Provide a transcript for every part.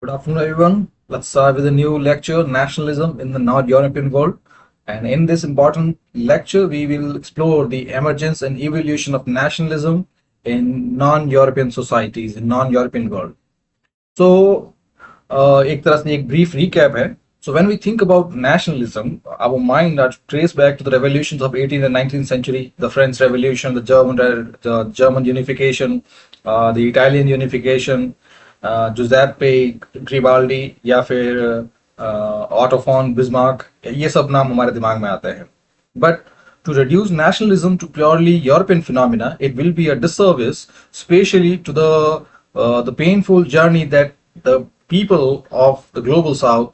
Good afternoon, everyone. Let's start with a new lecture, Nationalism in the Non-European World. And in this important lecture, we will explore the emergence and evolution of nationalism in non-European societies, in non-European world. So, एक तरह से एक brief recap है. So when we think about nationalism, our mind are traced back to the revolutions of 18th and 19th century, the French Revolution, the German unification, the Italian unification, Giuseppe Garibaldi या फिर auto fawn Bismarck, ये सब नाम हमारे दिमाग में आते हैं. But to reduce nationalism to purely European phenomena, it will be a disservice, especially to the painful journey that the people of the global south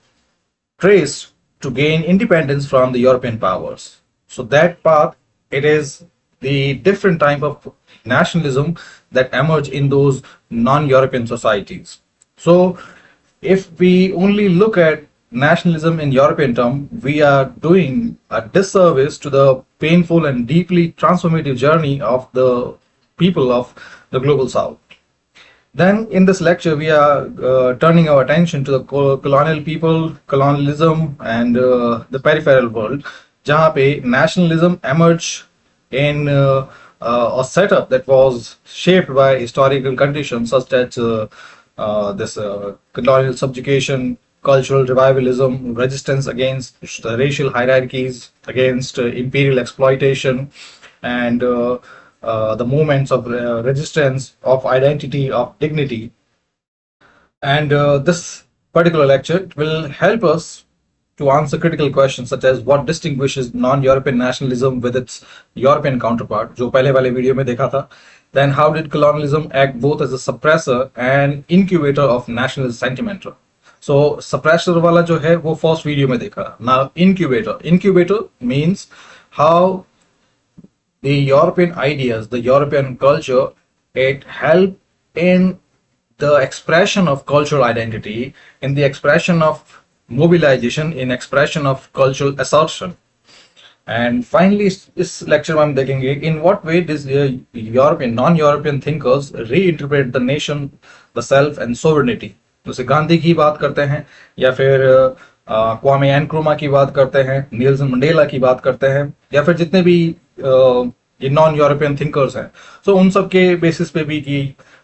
traced to gain independence from the European powers. So that path, it is the different type of nationalism that emerge in those non-European societies. So if we only look at nationalism in European term, we are doing a disservice to the painful and deeply transformative journey of the people of the global south. Then, in this lecture, we are turning our attention to the colonial people, colonialism, and the peripheral world, जहाँ पे nationalism emerged in a setup that was shaped by historical conditions such as this colonial subjugation, cultural revivalism, resistance against racial hierarchies, against imperial exploitation, and the movements of resistance, of identity, of dignity. And this particular lecture will help us to answer critical questions such as what distinguishes non-European nationalism with its European counterpart, जो पहले वाले video में देखा था. Then how did colonialism act both as a suppressor and incubator of national sentiment? So suppressor वाला जो है वो फर्स्ट वीडियो में देखा. Now incubator means how the European ideas, the European culture, it helped in the expression of cultural identity, in the expression of mobilization, in expression of cultural assertion. And finally, this lecture में हम देखेंगे in what way does European, non-European thinkers reinterpret the nation, the self and sovereignty. जैसे गांधी की बात करते हैं या फिर क्वामे एनक्रुमा की बात करते हैं, नेल्सन मंडेला की बात करते हैं, या फिर जितने भी ये नॉन यूरोपियन थिंकर्स हैं, सो उन सब के बेसिस पे भी कि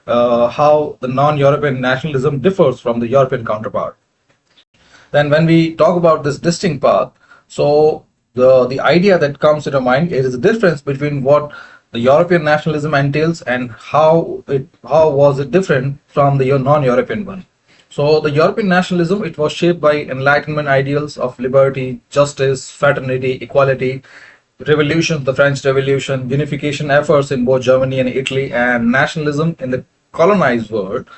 how the non European nationalism differs from the European counterpart. Then when we talk about this distinct path, so the idea that comes to the mind is the difference between what the European nationalism entails and how was it different from the non-European one. So the European nationalism, it was shaped by Enlightenment ideals of liberty, justice, fraternity, equality, revolution, the French Revolution, unification efforts in both Germany and Italy, and nationalism in the colonized world,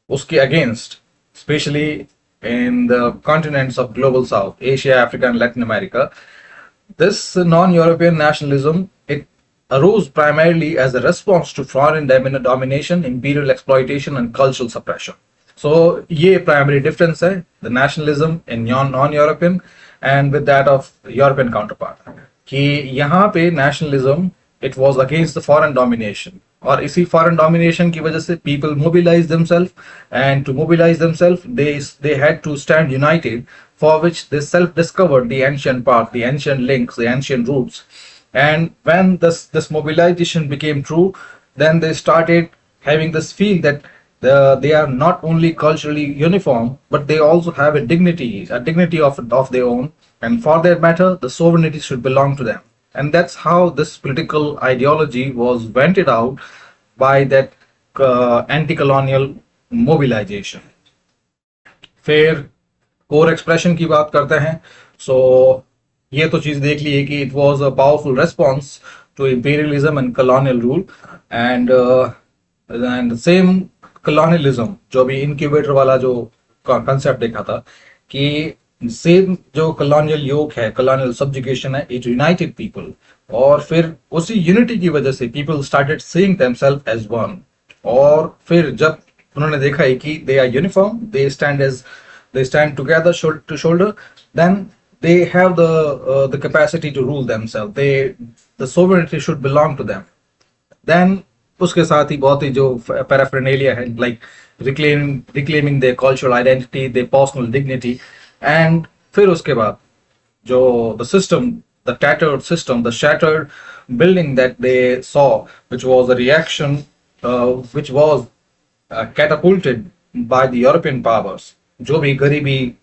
uske against, especially in the continents of global south, Asia, Africa, and Latin America. This non-European nationalism, it arose primarily as a response to foreign domination, imperial exploitation, and cultural suppression. So ये primary difference है, the nationalism in non-European and with that of European counterpart, कि यहाँ पे nationalism it was against the foreign domination, और इसी foreign domination की वजह से people mobilize themselves, and to mobilize themselves they had to stand united, for which they self discovered the ancient path, the ancient links, the ancient roots. And when this mobilization became true, then they started having this feel that they are not only culturally uniform, but they also have a dignity of their own, and for that matter, the sovereignty should belong to them. And that's how this political ideology was vented out by that anti-colonial mobilization. फिर core expression की बात करते हैं. सो ये तो चीज देख ली है कि it was a powerful response to imperialism and colonial rule, and same colonialism जो अभी इनक्यूबेटर वाला जो कंसेप्ट देखा था, कि सेम जो कॉलोनियल योग है, कॉलोनियल सब्जुगेशन है, इट यूनाइटेड पीपल, और फिर उसी यूनिटी की वजह से people started seeing themselves as one. और फिर जब उन्होंने देखा है कि they are uniform, they stand together shoulder to shoulder, then they have the capacity to rule themselves. The sovereignty should belong to them. Then उसके साथ ही बहुत ही जो पैराफर्नेलिया है, like reclaiming their cultural identity, their personal dignity. And फिर उसके बाद जो the system, the tattered system, the shattered building that they saw, which was a reaction, which was catapulted by the European powers, जो भी गरीबी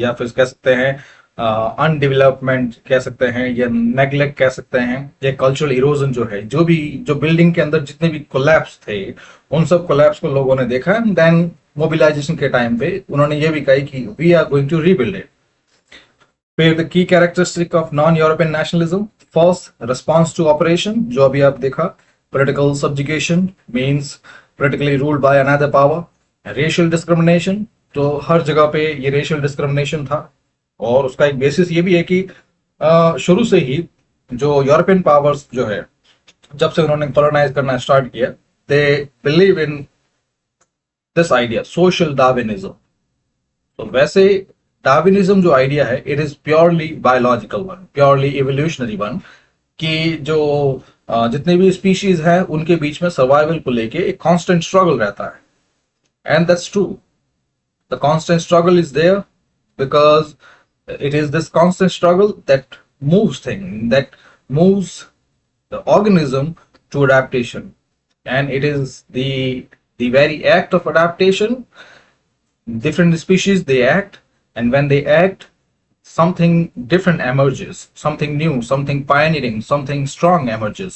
या फिर कह सकते हैं अनडेवलपमेंट कह सकते हैं या नेग्लेक्ट कह सकते हैं या कल्चरल इरोजन जो है, जो भी जो बिल्डिंग के अंदर जितने भी कोलैप्स थे, उन सब कोलैप्स को लोगों ने देखा एंड देन मोबिलाइजेशन के टाइम पे उन्होंने ये भी कहा कि we are going to rebuild it. फिर the key characteristic of non European nationalism, first response to oppression, जो अभी आप देखा, political subjugation means politically ruled by another power, racial discrimination, तो हर जगह पे ये रेशियल डिस्क्रिमिनेशन था. और उसका एक बेसिस ये भी है कि शुरू से ही जो यूरोपियन पावर्स जो है, जब से उन्होंने कॉलोनाइज करना स्टार्ट किया, they believe in this idea social Darwinism. तो वैसे डार्विनिज्म जो आइडिया है, it is purely biological one, purely evolutionary one, कि जो जितने भी स्पीशीज हैं उनके बीच में सर्वाइवल को लेके एक कांस्टेंट स्ट्रगल रहता है. And that's true, the constant struggle is there because it is this constant struggle that moves the organism to adaptation, and it is the very act of adaptation. Different species, they act, and when they act, something different emerges, something new, something pioneering, something strong emerges.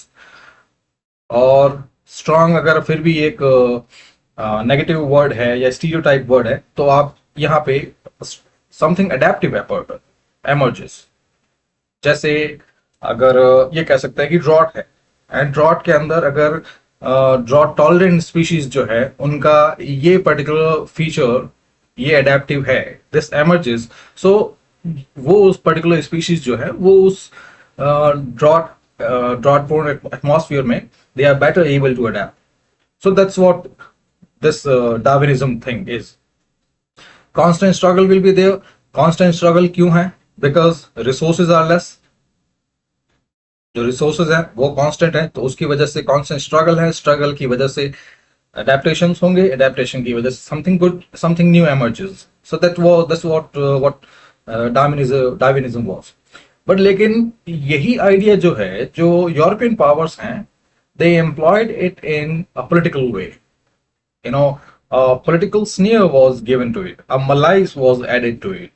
और strong अगर फिर भी एक negative word है या stereotype word है, तो आप यहाँ पे समथिंग अडेप्टिव एमर्जेस. जैसे अगर ये कह सकते हैं कि ड्रॉट है, एंड ड्रॉट के अंदर अगर ड्रॉट टॉलरेंट स्पीशीज जो है उनका ये पर्टिकुलर फीचर, ये अडेप्टिव है, दिस एमर्जेस. सो वो उस पर्टिकुलर स्पीशीज जो है वो उस ड्रॉट प्रोन एटमॉस्फेयर में they are better able to adapt. So that's what this Darwinism thing is. Constant struggle will be there. Constant struggle क्यों है? Because resources are less. जो resources है वो constant है, तो उसकी वजह से constant struggle है. Struggle की वजह से adaptations होंगे. Adaptation की वजह से something good, something new emerges. So that's what Darwinism was. But लेकिन यही idea जो है, जो European powers हैं, they employed it in a political way. You know, a political sneer was given to it. A malice was added to it.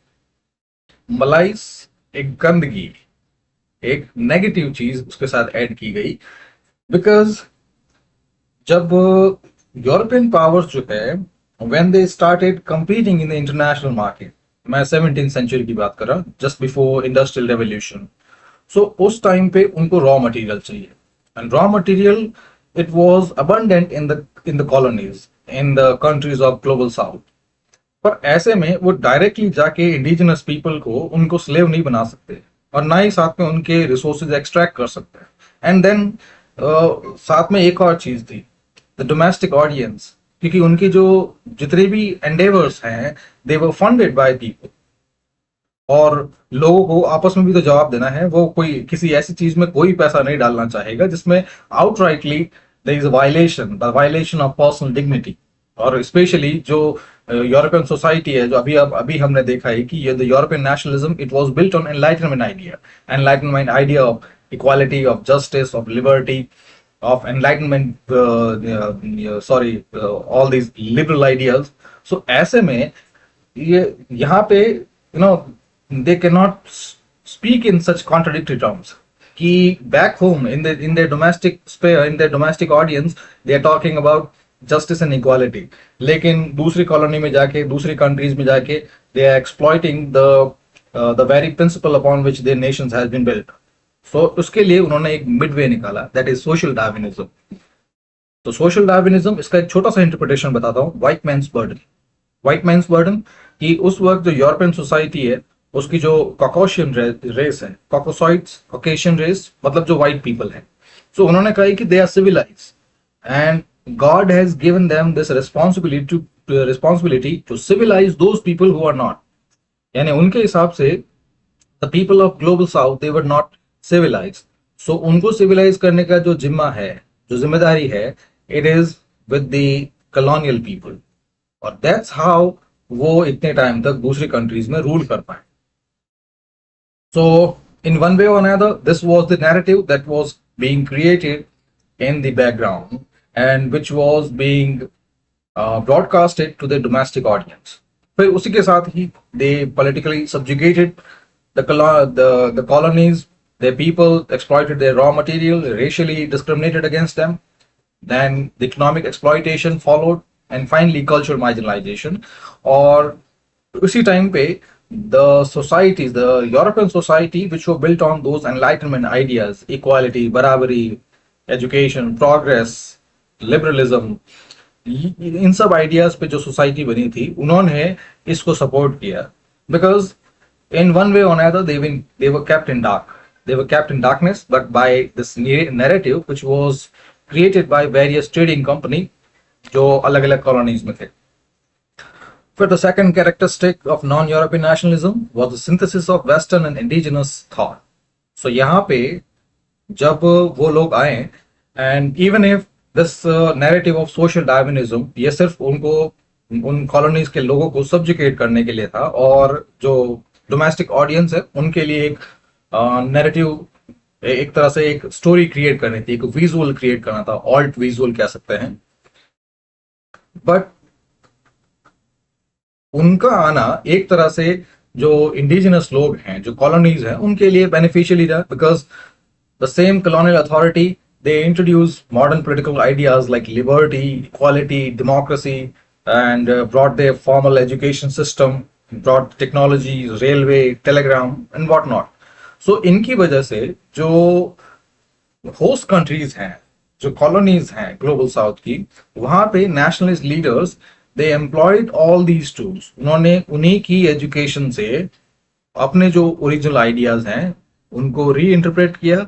Malice एक गंदगी, एक negative चीज उसके साथ ऐड की गई. बिकॉज जब यूरोपियन पावर्स जो है, when they started competing in the international market, मैं 17th century की बात कर रहा हूँ, just before industrial revolution. So उस टाइम पे उनको रॉ मटेरियल चाहिए, and raw material it was abundant in the colonies, in the countries of global south. पर ऐसे में वो डायरेक्टली जाके इंडिजिनस पीपल को उनको स्लेव नहीं बना सकते, और ना ही साथ में उनके रिसोर्सेज एक्सट्रैक्ट कर सकते हैं. एंड देन साथ में एक और चीज थी, द डोमेस्टिक ऑडियंस, क्योंकि उनकी जो जितने भी एंडेवर्स हैं, दे वर फंडेड बाय पीपल. और लोगों को आपस में भी तो जवाब देना है. वो कोई किसी ऐसी चीज में कोई पैसा नहीं डालना चाहेगा जिसमें outrightly there is a violation, the violation of personal dignity. और स्पेशली जो यूरोपियन सोसाइटी है, जो अभी हमने देखा है कि ये the European nationalism, it was built on enlightenment idea of equality, of justice, of liberty, of enlightenment, all these liberal ideas. So ऐसे में ये यहाँ पे they can not speak in such contradictory terms. कि back home in their domestic sphere, in their domestic audience, they are talking about justice and equality. लेकिन दूसरी colony में जाके, दूसरी कंट्रीज में जाके, they are exploiting the very principle upon which their nations has been built. So उसके लिए उन्होंने एक midway निकाला, that is social Darwinism. तो social Darwinism, इसका एक छोटा सा इंटरप्रिटेशन बताता हूँ. white man's burden कि उस वक्त जो यूरोपियन सोसाइटी है, उसकी जो कॉकोशियन रेस है, कॉकेशियन रेस मतलब जो व्हाइट पीपल है, सो उन्होंने कहा कि they are civilised and God has given them this responsibility to civilise those people who are not. यानी उनके हिसाब से the people of Global South, they were not civilised. उनको सिविलाइज करने का जो जिम्मा है, जो जिम्मेदारी है, it is with the colonial people, और that's how वो इतने टाइम तक दूसरी कंट्रीज में रूल कर पाए. So, in one way or another, this was the narrative that was being created in the background and which was being broadcasted to the domestic audience. फिर उसी के साथ ही they politically subjugated the colonies, their people, exploited their raw material, racially discriminated against them. Then the economic exploitation followed, and finally cultural marginalization. और उसी time पे the societies, the European society, which were built on those Enlightenment ideas, equality, barabari, education, progress, liberalism, इन सब ideas पे जो society बनी थी उन्होंने इसको सपोर्ट किया, because in one way or another they were kept in darkness, but by this narrative which was created by various trading company जो अलग अलग कॉलोनीज में थे. For the second characteristic of non-European nationalism was the synthesis of Western and indigenous thought. So यहाँ पे जब वो लोग आए, and even if this narrative of social Darwinism ये सिर्फ उनको उन कॉलोनीज के लोगों को सब्जुकेट करने के लिए था, और जो डोमेस्टिक ऑडियंस है उनके लिए एक नैरेटिव, एक तरह से एक स्टोरी क्रिएट करनी थी, एक विजुअल क्रिएट करना था, ऑल्ट विजुअल कह सकते हैं. बट उनका आना एक तरह से जो इंडिजिनस लोग हैं, जो कॉलोनीज हैं, उनके लिए बेनिफिशियली था, because the same colonial authority they introduced modern political ideas like liberty, equality, democracy, and brought their formal education system, brought technologies, railway, telegram, and whatnot. So इनकी वजह से जो होस्ट कंट्रीज हैं, जो कॉलोनीज हैं global South की, वहां पे nationalist leaders they employed all these tools. उन्होंने उन्हीं की एजुकेशन से अपने जो ओरिजिनल आइडियाज हैं उनको री इंटरप्रेट किया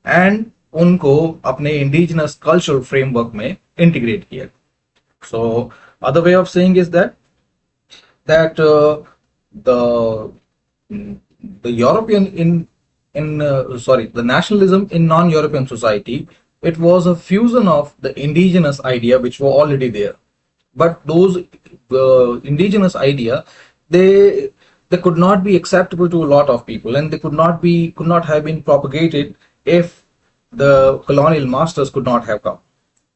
एंड उनको अपने इंडिजिनस कल्चरल फ्रेमवर्क में इंटीग्रेट किया. So other way of saying is that the European the nationalism in non-European society, it was a fusion of the indigenous idea which were already there. But those indigenous idea, they could not be acceptable to a lot of people, and they could not have been propagated if the colonial masters could not have come.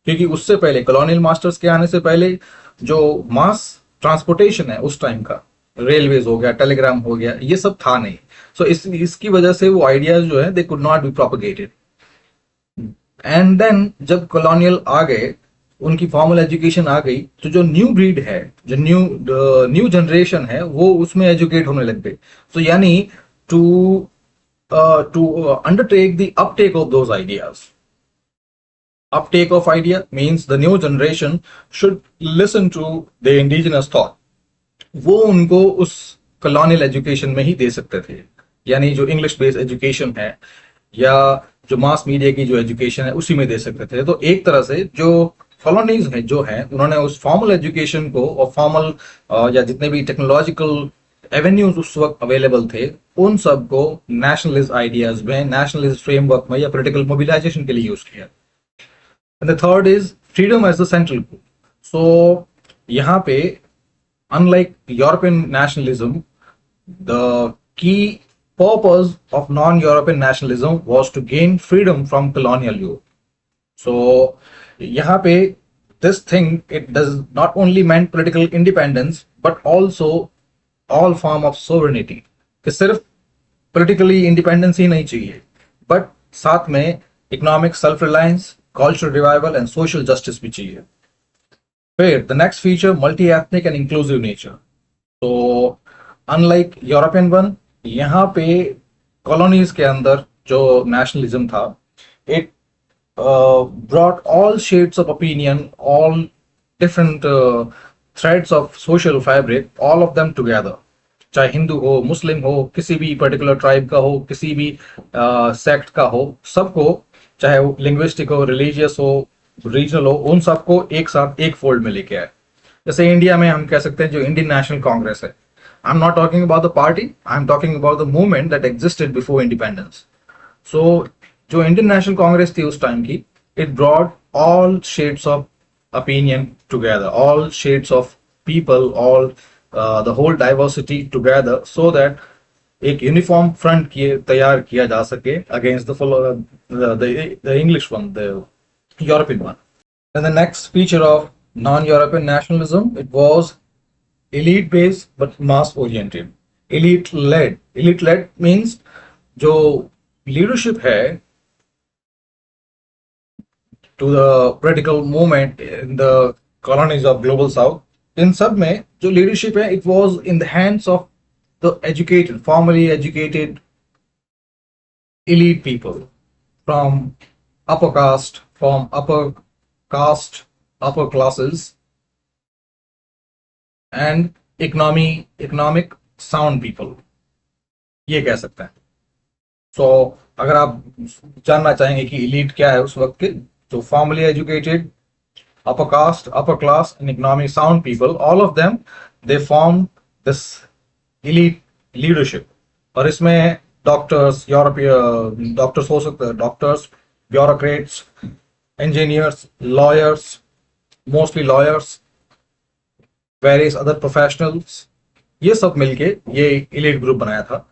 क्योंकि उससे पहले colonial masters के आने से पहले जो मास transportation है उस टाइम का, रेलवेज हो गया, टेलीग्राम हो गया, ये सब था नहीं. सो इसकी वजह से वो आइडियाज जो है they could not be propagated. And then जब कॉलोनियल आ गए, उनकी फॉर्मल एजुकेशन आ गई, तो जो न्यू ब्रीड है, जो न्यू जनरेशन है, वो उसमें एजुकेट होने लग गए. सो यानी to undertake the uptake of those ideas. Uptake of idea means the new generation should listen to the indigenous thought. वो उनको उस colonial education में ही दे सकते थे, यानी जो इंग्लिश बेस्ड एजुकेशन है या जो मास मीडिया की जो एजुकेशन है उसी में दे सकते थे. तो एक तरह से जो कॉलोनीज है जो है, उन्होंने उस फॉर्मल एजुकेशन को और फॉर्मल या जितने भी टेक्नोलॉजिकल एवेन्यूज उस वक्त अवेलेबल थे, उन सब को नेशनलिस्ट आइडियाज में, नेशनलिस्ट फ्रेमवर्क में या पॉलिटिकल मोबिलाइजेशन के लिए यूज किया. And the third is freedom as the central goal. So यहाँ पे unlike European nationalism, the key purpose of non-European nationalism was to gain freedom from colonial Europe. So यहाँ पे this thing, it does not only meant political independence but also all form of sovereignty. कि सिर्फ politically independence ही नहीं चाहिए, but साथ में economic self-reliance, cultural revival and social justice भी चाहिए. फिर the next feature, multi-ethnic and inclusive nature. So unlike European one, यहाँ पे कॉलोनीज के अंदर जो नेशनलिज्म था, it brought all shades of opinion, all different threads of social fabric, all of them together. चाहे हिंदू हो, मुस्लिम हो, किसी भी पर्टिकुलर ट्राइब का हो, किसी भी सेक्ट का हो, सबको, चाहे वो लिंग्विस्टिक हो, रिलीजियस हो, रीजनल हो, उन सबको एक साथ एक फोल्ड में लेके आए. जैसे इंडिया में हम कह सकते हैं जो इंडियन नेशनल कांग्रेस है, I'm not talking about the party, I'm talking about the movement that existed before independence. So, जो Indian National Congress थी उस टाइम की, it brought all shades of opinion together, all shades of people, all the whole diversity together, so that एक uniform front किए तैयार किया जा सके against the English one, the European one. And the next feature of non-European nationalism, it was elite based but mass oriented. Elite led. Elite led means जो leadership है to the political movement in the colonies of global south, इन सब में जो leadership है, it was in the hands of the educated, formally educated elite people from upper caste, from upper classes, and economic sound people, ये कह सकते हैं. So अगर आप जानना चाहेंगे कि elite क्या है उस वक्त के, तो formally educated, upper caste, upper class, and economic sound people, all of them, they formed this elite leadership. और इसमें डॉक्टर्स, यूरोपीय डॉक्टर्स हो सकते हैं, doctors, bureaucrats, engineers, lawyers, mostly lawyers, various other professionals, ये सब मिलके ये elite group बनाया था.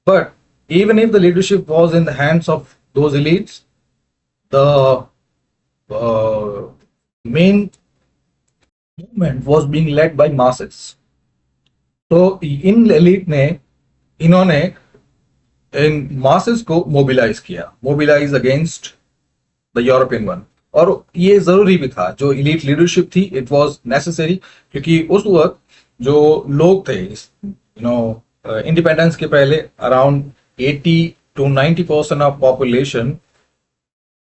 But even if the leadership was in the hands of those elites, the main movement was being led by masses. तो इन elite ने, इन्होंने इन masses को mobilize किया, mobilize against the European one. और ये जरूरी भी था, जो इलीट लीडरशिप थी, इट वाज नेसेसरी, क्योंकि उस वक्त जो लोग थे, इंडिपेंडेंस के पहले around 80 to 90% of population,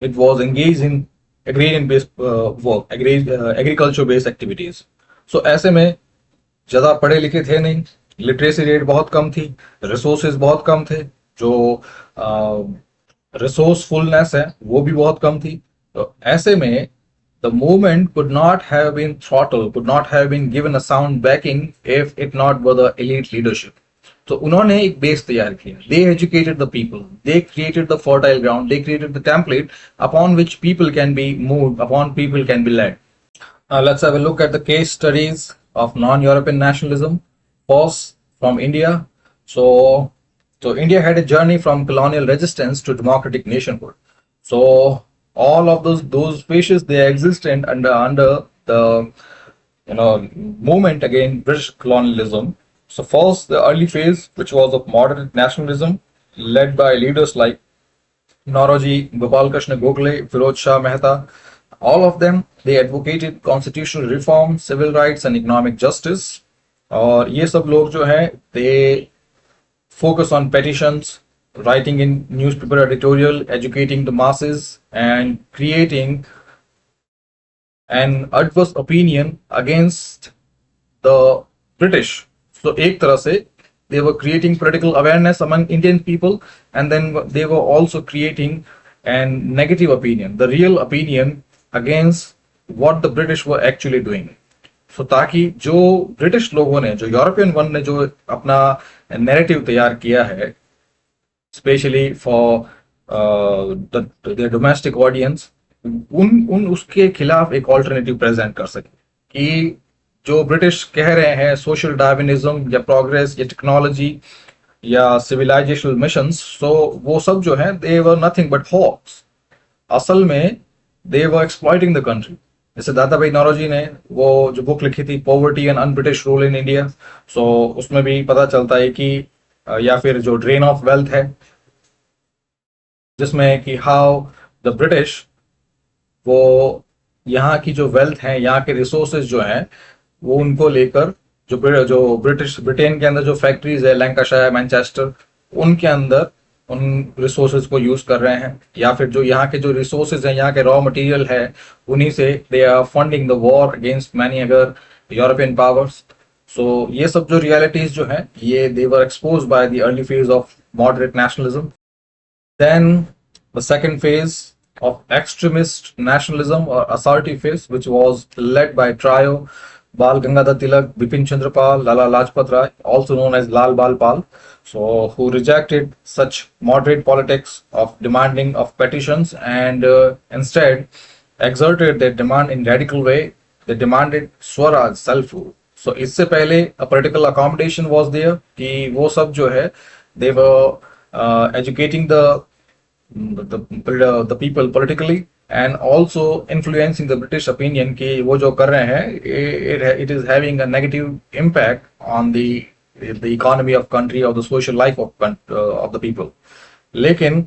it was engage in agrarian based work, agriculture based activities. So ऐसे में ज्यादा पढ़े लिखे थे नहीं, लिटरेसी रेट बहुत कम थी, रिसोर्सेज बहुत कम थे, जो रिसोर्सफुलनेस है वो भी बहुत कम थी. तो ऐसे में the movement could not have been throttle, could not have been given a sound backing if it not were the elite leadership. तो उन्होंने एक बेस तैयार किया. They educated the people, they created the fertile ground, they created the template upon which people can be moved, upon people can be led. Let's have a look at the case studies of non-European nationalism. First, from India. So India had a journey from colonial resistance to democratic nationhood. So all of those phases, they existed under the movement against British colonialism. So first, the early phase, which was of moderate nationalism, led by leaders like Nauroji, Gopal Krishna Gokhale, Firoz Shah Mehta. All of them, they advocated constitutional reform, civil rights, and economic justice. और ये सब लोग जो हैं, they focus on petitions, writing in newspaper editorial, educating the masses, and creating an adverse opinion against the British. So एक तरह से they were creating political awareness among Indian people, and then they were also creating an negative opinion, the real opinion against what the British were actually doing. So ताकि जो British लोगों ने, जो European one ने जो अपना narrative तैयार किया है, specially for the domestic audience, उन उसके खिलाफ एक ऑल्टरनेटिव प्रेजेंट कर सके. कि जो ब्रिटिश कह रहे हैं सोशल डार्विनिज्म या प्रोग्रेस या टेक्नोलॉजी या सिविलाइजेशनल मिशंस, सो वो सब जो है दे वर नथिंग बट हॉक्स. असल में दे वर एक्सप्लॉइटिंग द कंट्री. जैसे दादा भाई नौरोजी ने वो जो बुक लिखी थी, poverty and unbritish rule in India, so उसमें भी पता चलता है कि या फिर जो ड्रेन ऑफ वेल्थ है, जिसमें कि हाउ द ब्रिटिश, वो यहाँ की जो वेल्थ है, यहाँ के रिसोर्सेज जो हैं, वो उनको लेकर जो ब्रिटेन के अंदर जो फैक्ट्रीज है, लैंकाशायर, मैनचेस्टर, उनके अंदर उन रिसोर्सेज को यूज कर रहे हैं, या फिर जो यहाँ के जो रिसोर्सेज हैं, यहाँ के रॉ मटेरियल है, उन्हीं से they are funding the war against many other European powers. So ये सब जो रियलिटीज जो है, ये they were exposed by the early phase of moderate nationalism. Then the second phase of extremist nationalism or assertive phase, which was led by trio Bal Gangadhar Tilak, Bipin Chandra Pal, Lala Lajpat Rai, also known as Lal Bal Pal, so who rejected such moderate politics of demanding of petitions and instead exerted their demand in radical way they demanded Swaraj, self rule. So इससे पहले a political accommodation was there कि वो सब जो है they were educating the people politically and also influencing the British opinion कि वो जो कर रहे हैं it is having a negative impact on the economy of country or the social life of the people. लेकिन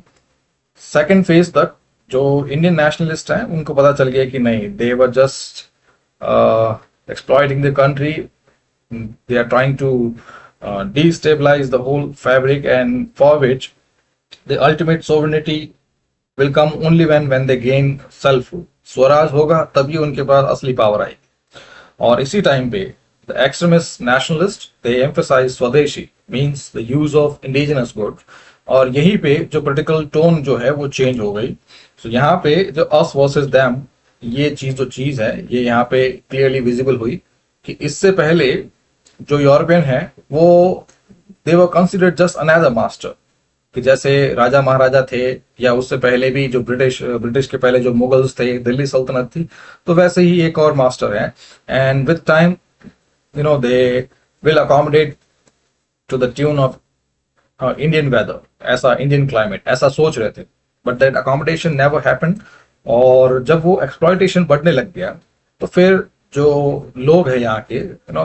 सेकेंड फेज तक जो Indian nationalist हैं उनको पता चल गया कि नहीं, they were just exploiting the country, they are trying to destabilize the whole fabric, and for which the ultimate sovereignty will come only when they gain self rule. Swaraj होगा तभी उनके पास असली पावर आएगी. और इसी टाइम पे the extremist nationalists they emphasize स्वदेशी means the use of indigenous goods. और यहीं पे जो पोलिटिकल टोन जो है वो चेंज हो गई. सो यहाँ पे जो अस वर्सेस देम ये चीज है ये यहाँ पे क्लियरली विजिबल हुई कि इससे पहले जो यूरोपियन है वो they were considered just another master, कि जैसे राजा महाराजा थे या उससे पहले भी जो ब्रिटिश के पहले जो मुगल्स थे, दिल्ली सल्तनत थी, तो वैसे ही एक और मास्टर है. And with time they will accommodate to the tune of Indian weather, ऐसा इंडियन क्लाइमेट, ऐसा सोच रहे थे. But that accommodation never happened. और जब वो एक्सप्लॉयटेशन बढ़ने लग गया तो फिर जो लोग हैं यहाँ के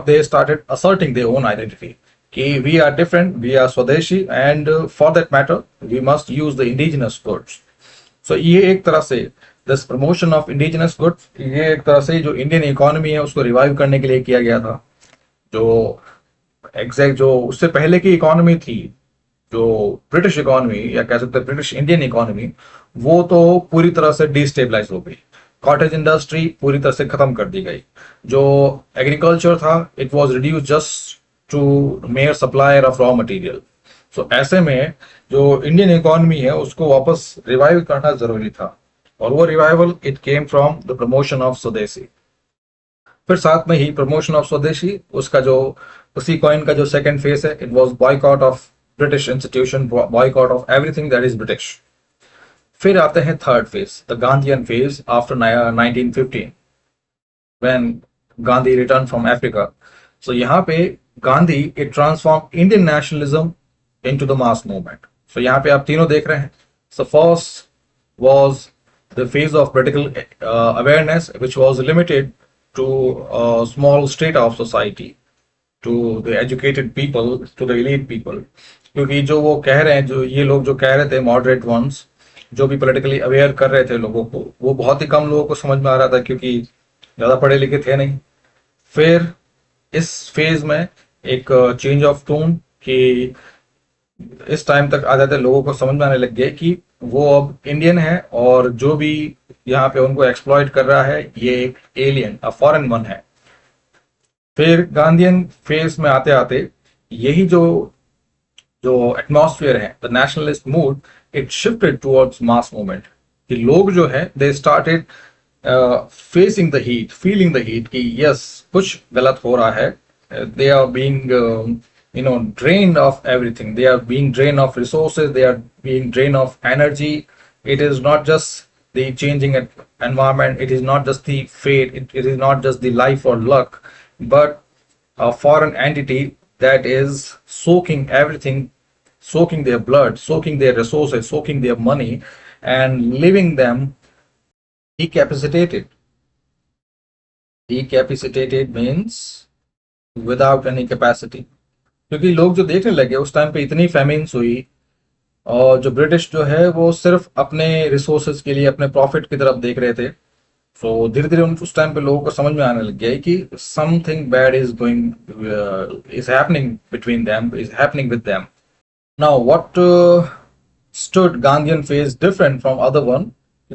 they started asserting their own identity कि we are different, we are swadeshi, and for that matter we must use the indigenous goods. So ये एक तरह से this promotion of indigenous goods ये एक तरह से जो इंडियन इकोनॉमी है उसको रिवाइव करने के लिए किया गया था. जो एग्जैक्ट जो उससे पहले की इकोनॉमी थी, जो ब्रिटिश इकोनॉमी या कह सकते हैं ब्रिटिश इंडियन इकोनॉमी, वो तो पूरी तरह से डिस्टेबलाइज हो गई. कॉटेज इंडस्ट्री पूरी तरह से खत्म कर दी गई. जो एग्रीकल्चर था it was reduce just to mere supplier of raw material. So ऐसे में जो इंडियन इकोनॉमी है उसको वापस रिवाइव करना जरूरी था. और वो revival it came from the promotion of स्वदेशी. फिर साथ में ही प्रमोशन ऑफ स्वदेशी उसका जो उसी कॉइन का जो सेकंड फेस है, it was boycott of British institution, boycott of everything that is British. फिर आते हैं third phase, the Gandhian phase after 1915 when Gandhi returned from Africa. So यहाँ पे Gandhi it transformed Indian nationalism into the mass movement. So यहाँ पे आप तीनों देख रहे हैं. So first was the phase of political awareness which was limited to a small strata of society, to the educated people, to the elite people. क्योंकि जो वो कह रहे हैं, जो ये लोग जो कह रहे थे मॉडरेट वंस, जो भी पॉलिटिकली अवेयर कर रहे थे लोगों को, वो बहुत ही कम लोगों को समझ में आ रहा था क्योंकि ज़्यादा पढ़े लिखे थे नहीं. फिर इस फेज में एक चेंज ऑफ टोन कि इस टाइम तक आ जाते लोगों को समझ में आने लग गए कि वो अब इंडियन है और जो भी यहाँ पे उनको एक्सप्लॉइट कर रहा है ये एक एलियन, अ फॉरेन वन है. फिर गांधीयन फेज में आते आते यही जो एटमॉस्फेयर है, the nationalist mood, it shifted towards mass movement. कि लोग जो है they started facing the heat, feeling the heat कि यस कुछ गलत हो रहा है. They are being drained of everything. They are being drained of resources, they are being drained of energy. It is not just the changing environment, it is not just the fate, it is not just the life or luck, but a foreign entity that is soaking everything, soaking their blood, soaking their resources, soaking their money, and leaving them decapitated. Decapitated means without any capacity. क्योंकि लोग जो देखने लगे उस time पे इतनी famines हुई और जो ब्रिटिश जो है वो सिर्फ अपने रिसोर्सेज के लिए, अपने प्रॉफिट की तरफ देख रहे थे. सो धीरे धीरे उस टाइम पे लोगों को समझ में आने लग गया कि something bad is going is happening between them, is happening with them. Now what stood Gandhian phase different from other one?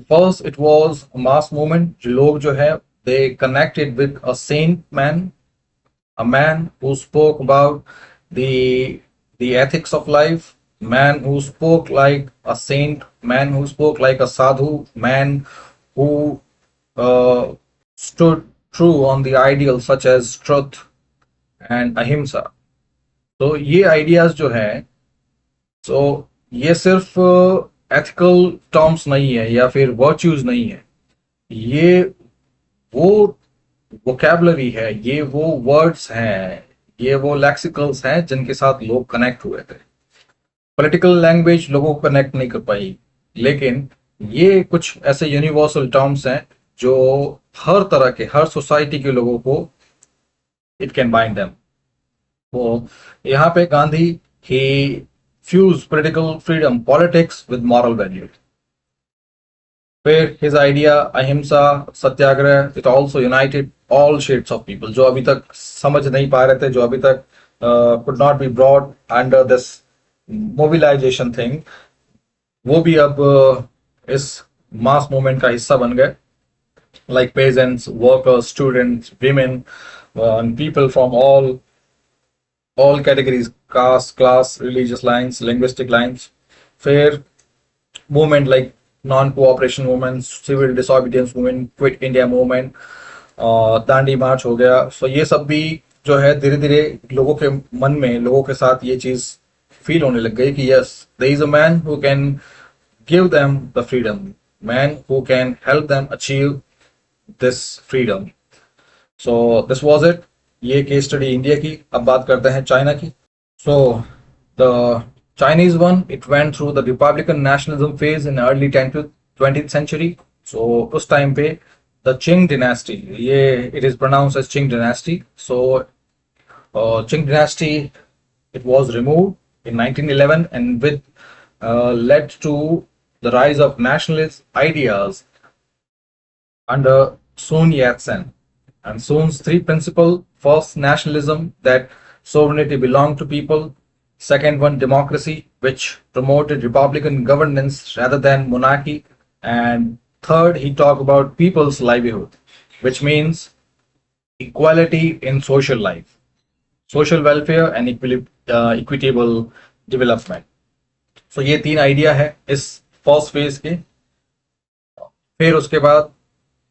First, it was a mass movement. जो लोग जो है they connected with a saint man, a man who spoke about the ethics of life, man who spoke like a saint, man who spoke like a sadhu, man who stood true on the ideals such as truth and ahimsa. तो ये ideas जो है, सो ये सिर्फ ethical terms नहीं है या फिर वर्च्यूज नहीं है, ये वो वोकैबुलरी है, ये वो वर्ड्स हैं, ये वो लेक्सिकल्स हैं जिनके साथ लोग कनेक्ट हुए थे। पॉलिटिकल लैंग्वेज लोगों को कनेक्ट नहीं कर पाई, लेकिन ये कुछ ऐसे यूनिवर्सल टर्म्स हैं जो हर तरह के, हर सोसाइटी के लोगों को इट कैन बाइंड देम। तो यहाँ पे गांधी ही fuse political freedom, politics with moral value. फिर his idea ahimsa satyagraha, it also united all shades of people, जो अभी तक समझ नहीं पा रहे थे, जो अभी तक could not be brought under this mobilisation thing, वो भी अब इस मास मूवमेंट का हिस्सा बन गए। Like pageants, workers, students, women, and people from all categories, caste, class, religious lines, linguistic lines. फिर movement like non-cooperation movement, civil disobedience movement, quit India movement, Dandi march हो गया। सो ये सब भी जो है धीरे धीरे लोगों के मन में, लोगों के साथ ये चीज फील होने लग गई कि yes, there is a man who can give them the freedom, man who can help them achieve this freedom. So this was it, ये केस स्टडी इंडिया की। अब बात करते हैं चाइना की। So the Chinese one, it went through the Republican nationalism phase in early 10th to 20th century. So उस time पे the Qing dynasty, ये it is pronounced as Qing dynasty. So Qing dynasty, it was removed in 1911 and with led to the rise of nationalist ideas under Sun Yat-sen. And Sun's three principles: first, nationalism, that sovereignty belonged to people; second one, democracy, which promoted republican governance rather than monarchy; and third, he talked about people's livelihood, which means equality in social life, social welfare and equitable development. So ये तीन idea है इस first phase के। फिर उसके बाद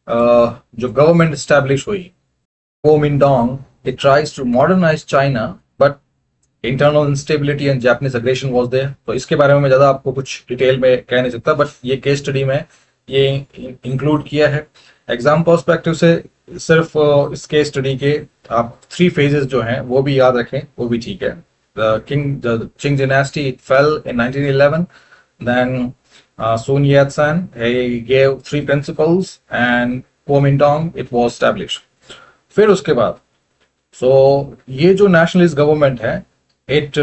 जो government establish हुई, Kuomintang, it tries to modernize China, but internal instability and Japanese aggression was there. तो इसके बारे में मैं ज़्यादा आपको कुछ डिटेल में कह नहीं सकता, बट ये केस स्टडी में ये इंक्लूड किया है। एग्जाम पर्सपेक्टिव से सिर्फ इस केस स्टडी के आप 3 फेजेस जो हैं वो भी याद रखें, वो भी ठीक है। The Qing dynasty, it fell in 1911. Then Sun Yat-sen, he gave 3 principles, and Kuomintang, it was established. फिर उसके बाद ये जो nationalist government है, it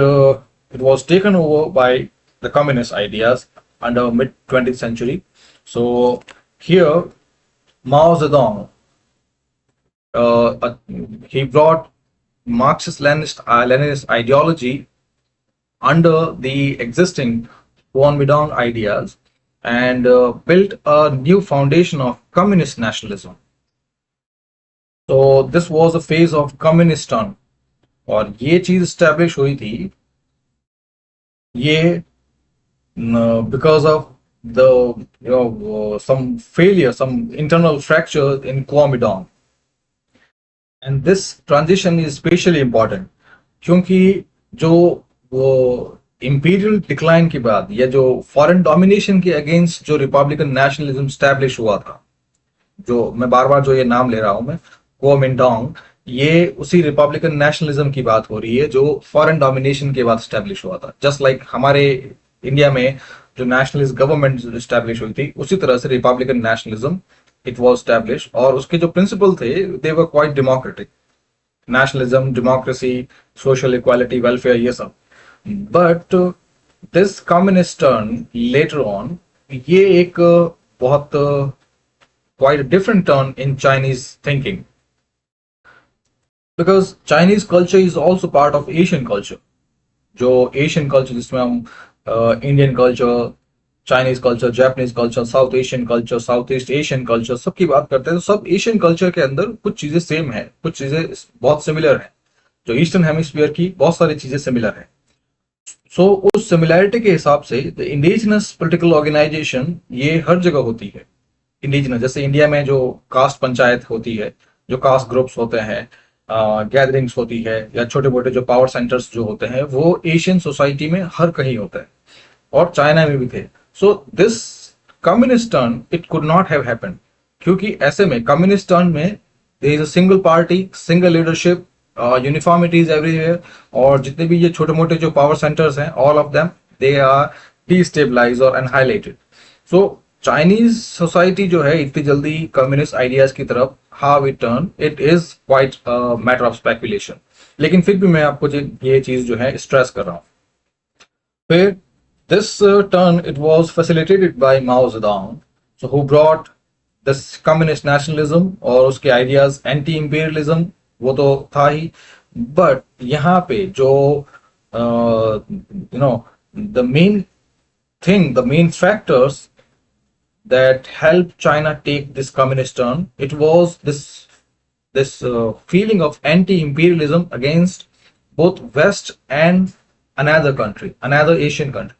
was taken over by the communist ideas under mid 20th century. So here Mao Zedong, he brought Marxist-Leninist ideology under the existing Kuomintang ideas and built a new foundation of communist nationalism. So this was a phase of communist turn, और ये चीज establish हुई थी ये because of the some failure, some internal fracture in Kuomintang. And this transition is especially important क्योंकि जो वो imperial decline के बाद या जो फॉरेन डोमिनेशन के अगेंस्ट जो रिपब्लिकन नेशनलिज्म स्टैब्लिश हुआ था, जो मैं बार बार जो ये नाम ले रहा हूं मैं, कुओमिंटांग, ये उसी रिपब्लिकन नेशनलिज्म की बात हो रही है जो फॉरेन डोमिनेशन के बाद स्टैब्लिश हुआ था। जस्ट लाइक हमारे इंडिया में जो नेशनलिस्ट गवर्नमेंट स्टैब्लिश हुई थी, उसी तरह से republican nationalism it was establish, और उसके जो प्रिंसिपल थे they were quite democratic, nationalism, democracy, social equality, welfare, ये सब। But this communist turn later on, ये एक बहुत quite a different turn in Chinese thinking, because Chinese culture is also part of Asian culture. जो Asian culture जिसमें हम Indian culture, Chinese culture, Japanese culture, south Asian culture, south east Asian culture, सबकी बात करते हैं तो सब Asian culture के अंदर कुछ चीजें सेम है, कुछ चीजें बहुत सिमिलर है। जो ईस्टर्न हेमिस्फीयर की बहुत सारी चीजें सिमिलर है। सो उस सिमिलैरिटी के हिसाब से द इंडिजिनस पॉलिटिकल ऑर्गेनाइजेशन ये हर जगह होती है। इंडिजिनस, जैसे इंडिया में जो कास्ट पंचायत होती है, जो कास्ट ग्रुप्स होते हैं, गैदरिंग्स होती है, या छोटे मोटे जो पावर सेंटर्स जो होते हैं, वो एशियन सोसाइटी में हर कहीं होता है, और चाइना में भी थे। So this communist turn it could not have happened, क्योंकि ऐसे में कम्युनिस्ट टर्न में there is a single party, single leadership, uniformity is everywhere, और जितने भी ये छोटे मोटे जो power centers हैं, all of them they are destabilized और annihilated. So Chinese society जो है इतनी जल्दी communist ideas की तरफ how it turn, it is quite a matter of speculation. लेकिन फिर भी मैं आपको ये चीज जो है stress कर रहा हूँ. फिर this turn it was facilitated by Mao Zedong, so who brought this communist nationalism और उसके ideas anti imperialism वो तो था ही, but यहाँ पे जो the main thing, the main factors that helped China take this communist turn, it was this feeling of anti-imperialism against both West and another country, another Asian country.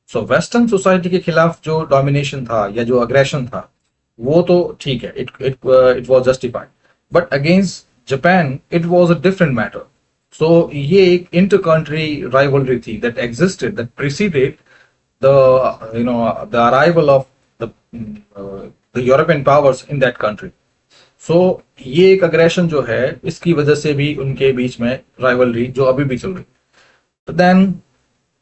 So Western society के खिलाफ जो domination था या जो aggression था, वो तो ठीक है, it was justified. But against Japan, it was a different matter. So ये एक inter-country rivalry थी that existed, that preceded the arrival of the European powers in that country. So ये एक aggression जो है इसकी वजह से भी उनके बीच में rivalry जो अभी भी चल रही. But then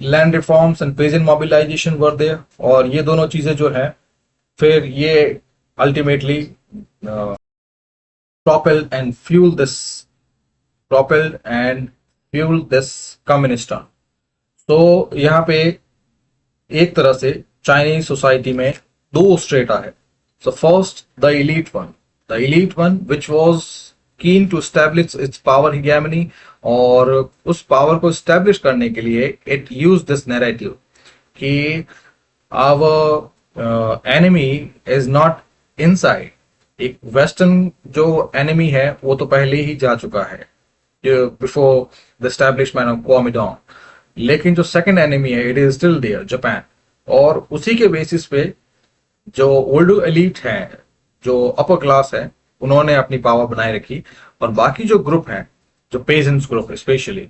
land reforms and peasant mobilization were there, और ये दोनों चीजें जो है फिर ये ultimately propelled and fueled this communist turn. So यहाँ पे एक तरह से चाइनीज सोसाइटी में दो स्ट्रेटा है. So first the elite one which was keen to establish its power hegemony, और उस पावर को establish करने के लिए it used this narrative कि our enemy is not inside. एक वेस्टर्न जो एनिमी है वो तो पहले ही जा चुका है before the establishment of Kuomintang, लेकिन जो सेकंड एनिमी है it is still there, Japan. और उसी के बेसिस पे जो ओल्ड एलीट है, जो अपर क्लास है, उन्होंने अपनी पावर बनाए रखी, और बाकी जो ग्रुप है, जो पेजेंट्स ग्रुप स्पेशली,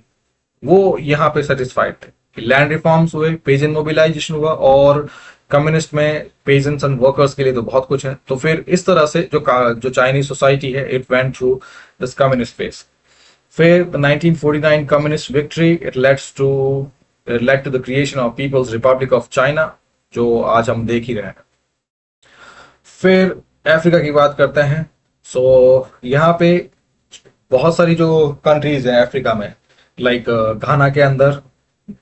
वो यहाँ पे सेटिस्फाइड थे कि लैंड रिफॉर्म्स हुए, पेजेंट मोबिलाइजेशन हुआ, और कम्युनिस्ट में पेजेंट्स एंड वर्कर्स के लिए तो बहुत कुछ है. तो फिर इस तरह से जो चाइनीज सोसाइटी है it went through this communist phase. फिर 1949 communist victory it led to the creation of People's Republic of China, जो आज हम देख ही रहे हैं. फिर अफ्रीका की बात करते हैं. सो यहाँ पे बहुत सारी जो कंट्रीज हैं अफ्रीका में, लाइक घाना के अंदर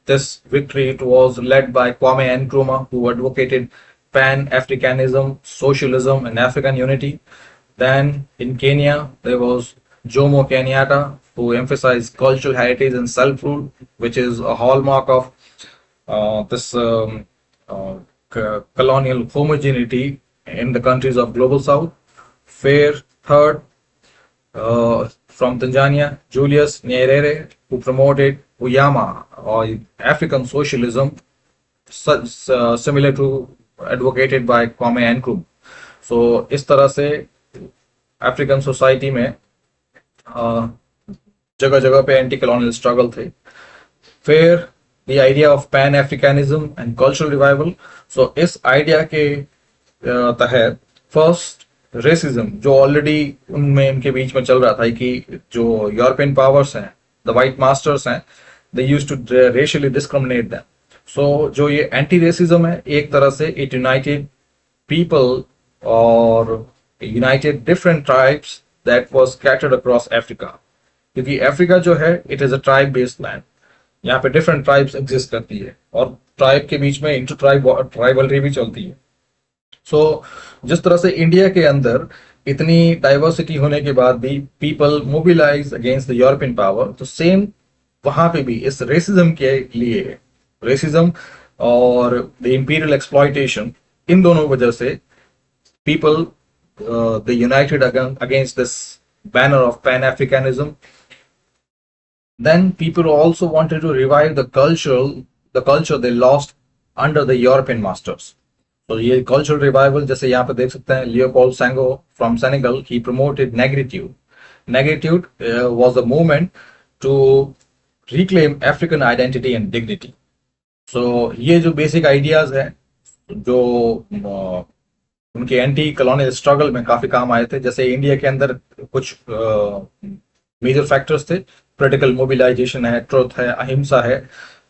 this victory it was led by Kwame Nkrumah, who advocated pan-Africanism, socialism and African unity. Then in Kenya there was Jomo Kenyatta, who emphasized cultural heritage and self-rule, which is a hallmark of this colonial homogeneity in the countries of global south. Third, from Tanzania, Julius Nyerere, who promoted Uyama or African socialism, similar to advocated by Kwame Nkrumah. So इस तरह से African society में जगह जगह पे anti colonial struggle थे. फिर the idea of pan Africanism and cultural revival. So इस आइडिया के तहत फर्स्ट रेसिज्म जो ऑलरेडी उनके बीच में चल रहा था कि जो यूरोपियन पावर्स हैं, द वाइट मास्टर्स हैं, they used to racially discriminate them. So जो ये एंटी रेसिज्म है एक तरह से it united people और united different tribes that was scattered across Africa. क्योंकि अफ्रीका जो है it is a tribe based land. यहाँ पे different tribes exist करती है, और ट्राइब के बीच में इंटर ट्राइब राइवलरी भी चलती है. So जिस तरह से इंडिया के अंदर इतनी डाइवर्सिटी होने के बाद भी people mobilise against the European power, तो सेम वहां पे भी इस रेसिज्म के लिए, रेसिज्म और द इंपीरियल एक्सप्लॉयटेशन, इन दोनों वजह से people they united against this banner of pan Africanism. Then people also wanted to revive the culture they lost under the European masters. तो ये कल्चरल रिवाइवल जैसे यहाँ पे देख सकते हैं, Leopold Senghor from Senegal, he promoted negritude. Negritude was the movement to reclaim African identity and dignity. So ये जो basic ideas है जो उनके एंटी कॉलोनियल स्ट्रगल में काफी काम आए थे। जैसे इंडिया के अंदर कुछ मेजर फैक्टर्स थे, पॉलिटिकल मोबिलाइजेशन है, ट्रुथ है, अहिंसा है,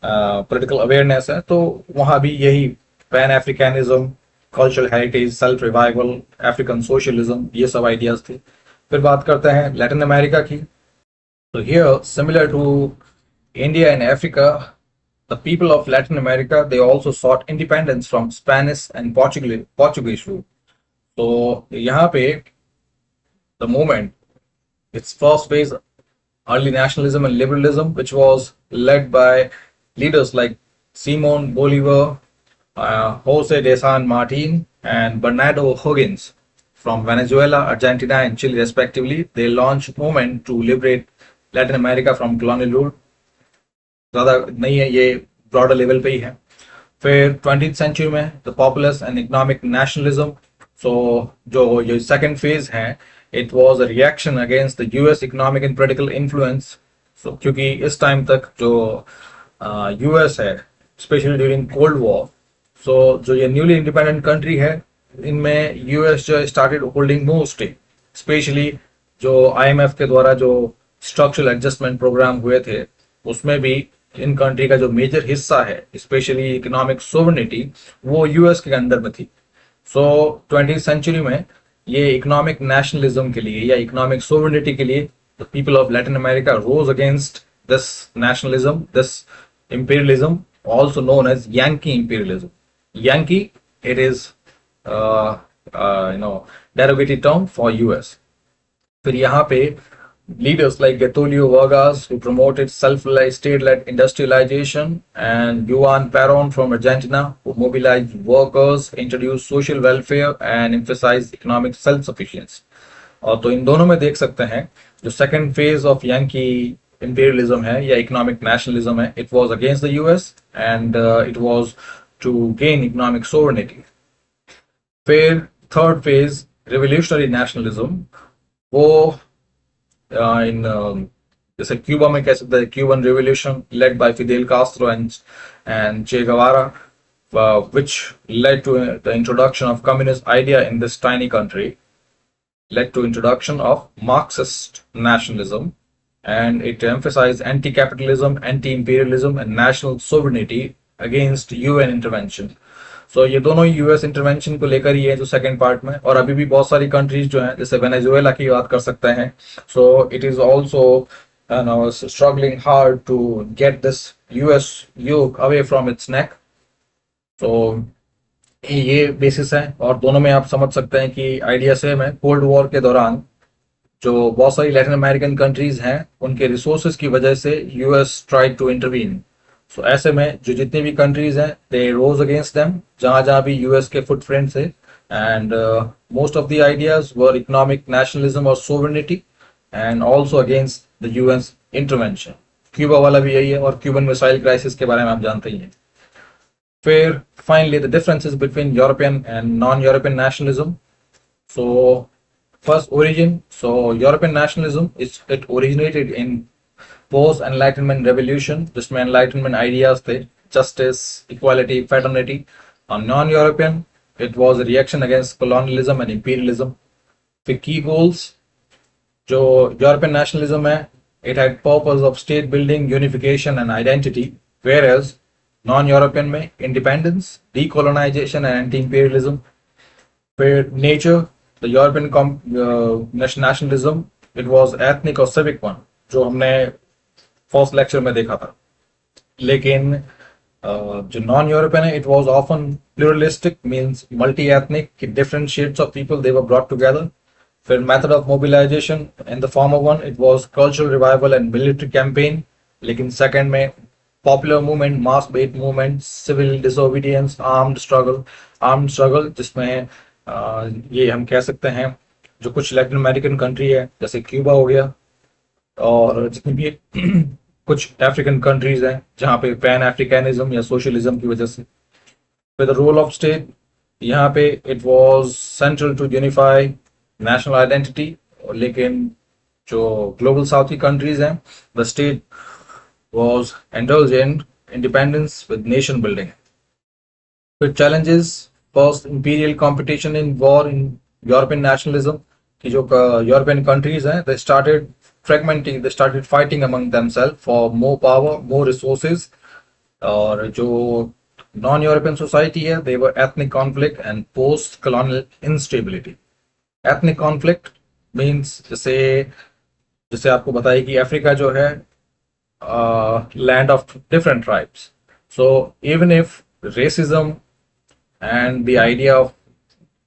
पॉलिटिकल अवेयरनेस है, तो वहां भी यही pan Africanism, cultural heritage, self revival, African socialism, ये सब आइडियाज थे। फिर बात करते हैं लैटिन अमेरिका की। तो here similar to India and Africa, the people of Latin America, they also sought independence from Spanish and Portuguese rule. So यहाँ पे the movement, its first phase, early nationalism and liberalism, which was led by leaders like Simon Bolivar, Jose de San Martin, and Bernardo Higgins from Venezuela, Argentina, and Chile, respectively. They launched movement to liberate Latin America from colonial rule. ज़्यादा नहीं है, ये broader level पे ही है। फिर 20th century में the populist and economic nationalism. So जो ये सेकंड फेज है, it was a reaction against the US economic and political influence. So क्योंकि इस टाइम तक जो यूएस है, specially during cold war, so जो ये न्यूली इंडिपेंडेंट कंट्री है, इनमें यूएस जो started holding more stake, specially जो आईएमएफ के द्वारा जो स्ट्रक्चरल एडजस्टमेंट प्रोग्राम हुए थे, उसमें भी इन कंट्री का जो मेजर हिस्सा है, स्पेशली इकोनॉमिक सोवरेनिटी, वो यूएस के अंडर में थी। सो 20th सेंचुरी में ये इकोनॉमिक नेशनलिज्म के लिए या इकोनॉमिक सोवरेनिटी के लिए the people of Latin America rose against this nationalism, this imperialism, also known as Yankee imperialism. Yankee, it is derogative term for US. फिर यहाँ पे leaders like Getulio Vargas, who promoted self-realized state-led industrialization, and Juan Perón from Argentina, who mobilized workers, introduced social welfare, and emphasized economic self-sufficiency. और तो इन दोनों में देख सकते हैं जो second phase of Yankee imperialism है या economic nationalism है, it was against the US and it was to gain economic sovereignty. फिर थर्ड फेज revolutionary nationalism, वो जैसे क्यूबा में कह सकते हैं Cuban revolution led by Fidel Castro and Che Guevara, which led to the introduction of communist idea in this tiny country, led to introduction of Marxist nationalism, and it emphasized anti-capitalism, anti-imperialism and national sovereignty against UN intervention. So ये दोनों ही US intervention को लेकर ही है जो second part में। और अभी भी बहुत सारी कंट्रीज जो हैं, जैसे वेनेजुएला की बात कर सकते हैं, so it is also struggling hard to get this US yoke away from its neck. तो ये बेसिस है, और दोनों में आप समझ सकते हैं कि आइडिया सेम है। कोल्ड वॉर के दौरान जो बहुत सारी लैटिन अमेरिकन कंट्रीज हैं, उनके रिसोर्सेज की वजह से यूएस ट्राइड टू इंटरवीन। सो ऐसे में जो जितनी भी कंट्रीज हैं, दे रोज अगेंस्ट देम, जहां जहां भी यूएस के फुटप्रिंट्स है, and most of the ideas were economic nationalism और sovereignty, and also against the US intervention. Cuba वाला भी यही है, और क्यूबन मिसाइल क्राइसिस के बारे में आप जानते ही हैं। फिर finally the differences between European and non-European nationalism. So first origin, so European nationalism, it originated in post Enlightenment revolution, जिसमें Enlightenment ideas थे, justice, equality, fraternity. On non-European, it was a reaction against colonialism and imperialism. फिर key goals, जो European nationalism है, it had purpose of state building, unification and identity, whereas non-European में independence, decolonization and anti-imperialism. फिर nature, the European nationalism, it was ethnic or civic one, जो हमने first lecture में देखा था। लेकिन जो नॉन यूरोपियन है, it was often pluralistic, means multi-ethnic, different shades of people, they were brought together. फिर method of mobilization, in the former one, it was cultural revival and military campaign. लेकिन second में popular movement, mass based movement, civil disobedience, armed struggle, जिसमें ये हम कह सकते हैं जो कुछ लैटिन अमेरिकन कंट्री है, जैसे क्यूबा हो गया, और जितनी भी कुछ अफ्रीकन कंट्रीज हैं जहाँ पे पैन अफ्रीकानिज्म या सोशलिज्म की वजह से। फिर द रोल ऑफ स्टेट, यहाँ पे it was central to unify national identity, लेकिन जो ग्लोबल साउथ की कंट्रीज हैं, the state was indulged in independence with nation building. The challenges first imperial competition in war in European nationalism, कि जो European countries हैं, they started fragmenting, they started fighting among themselves for more power, more resources. और जो non European society है, they were ethnic conflict and post colonial instability. ethnic conflict means जैसे जैसे आपको बताइए कि अफ्रीका जो है land of different tribes. So even if racism and the idea of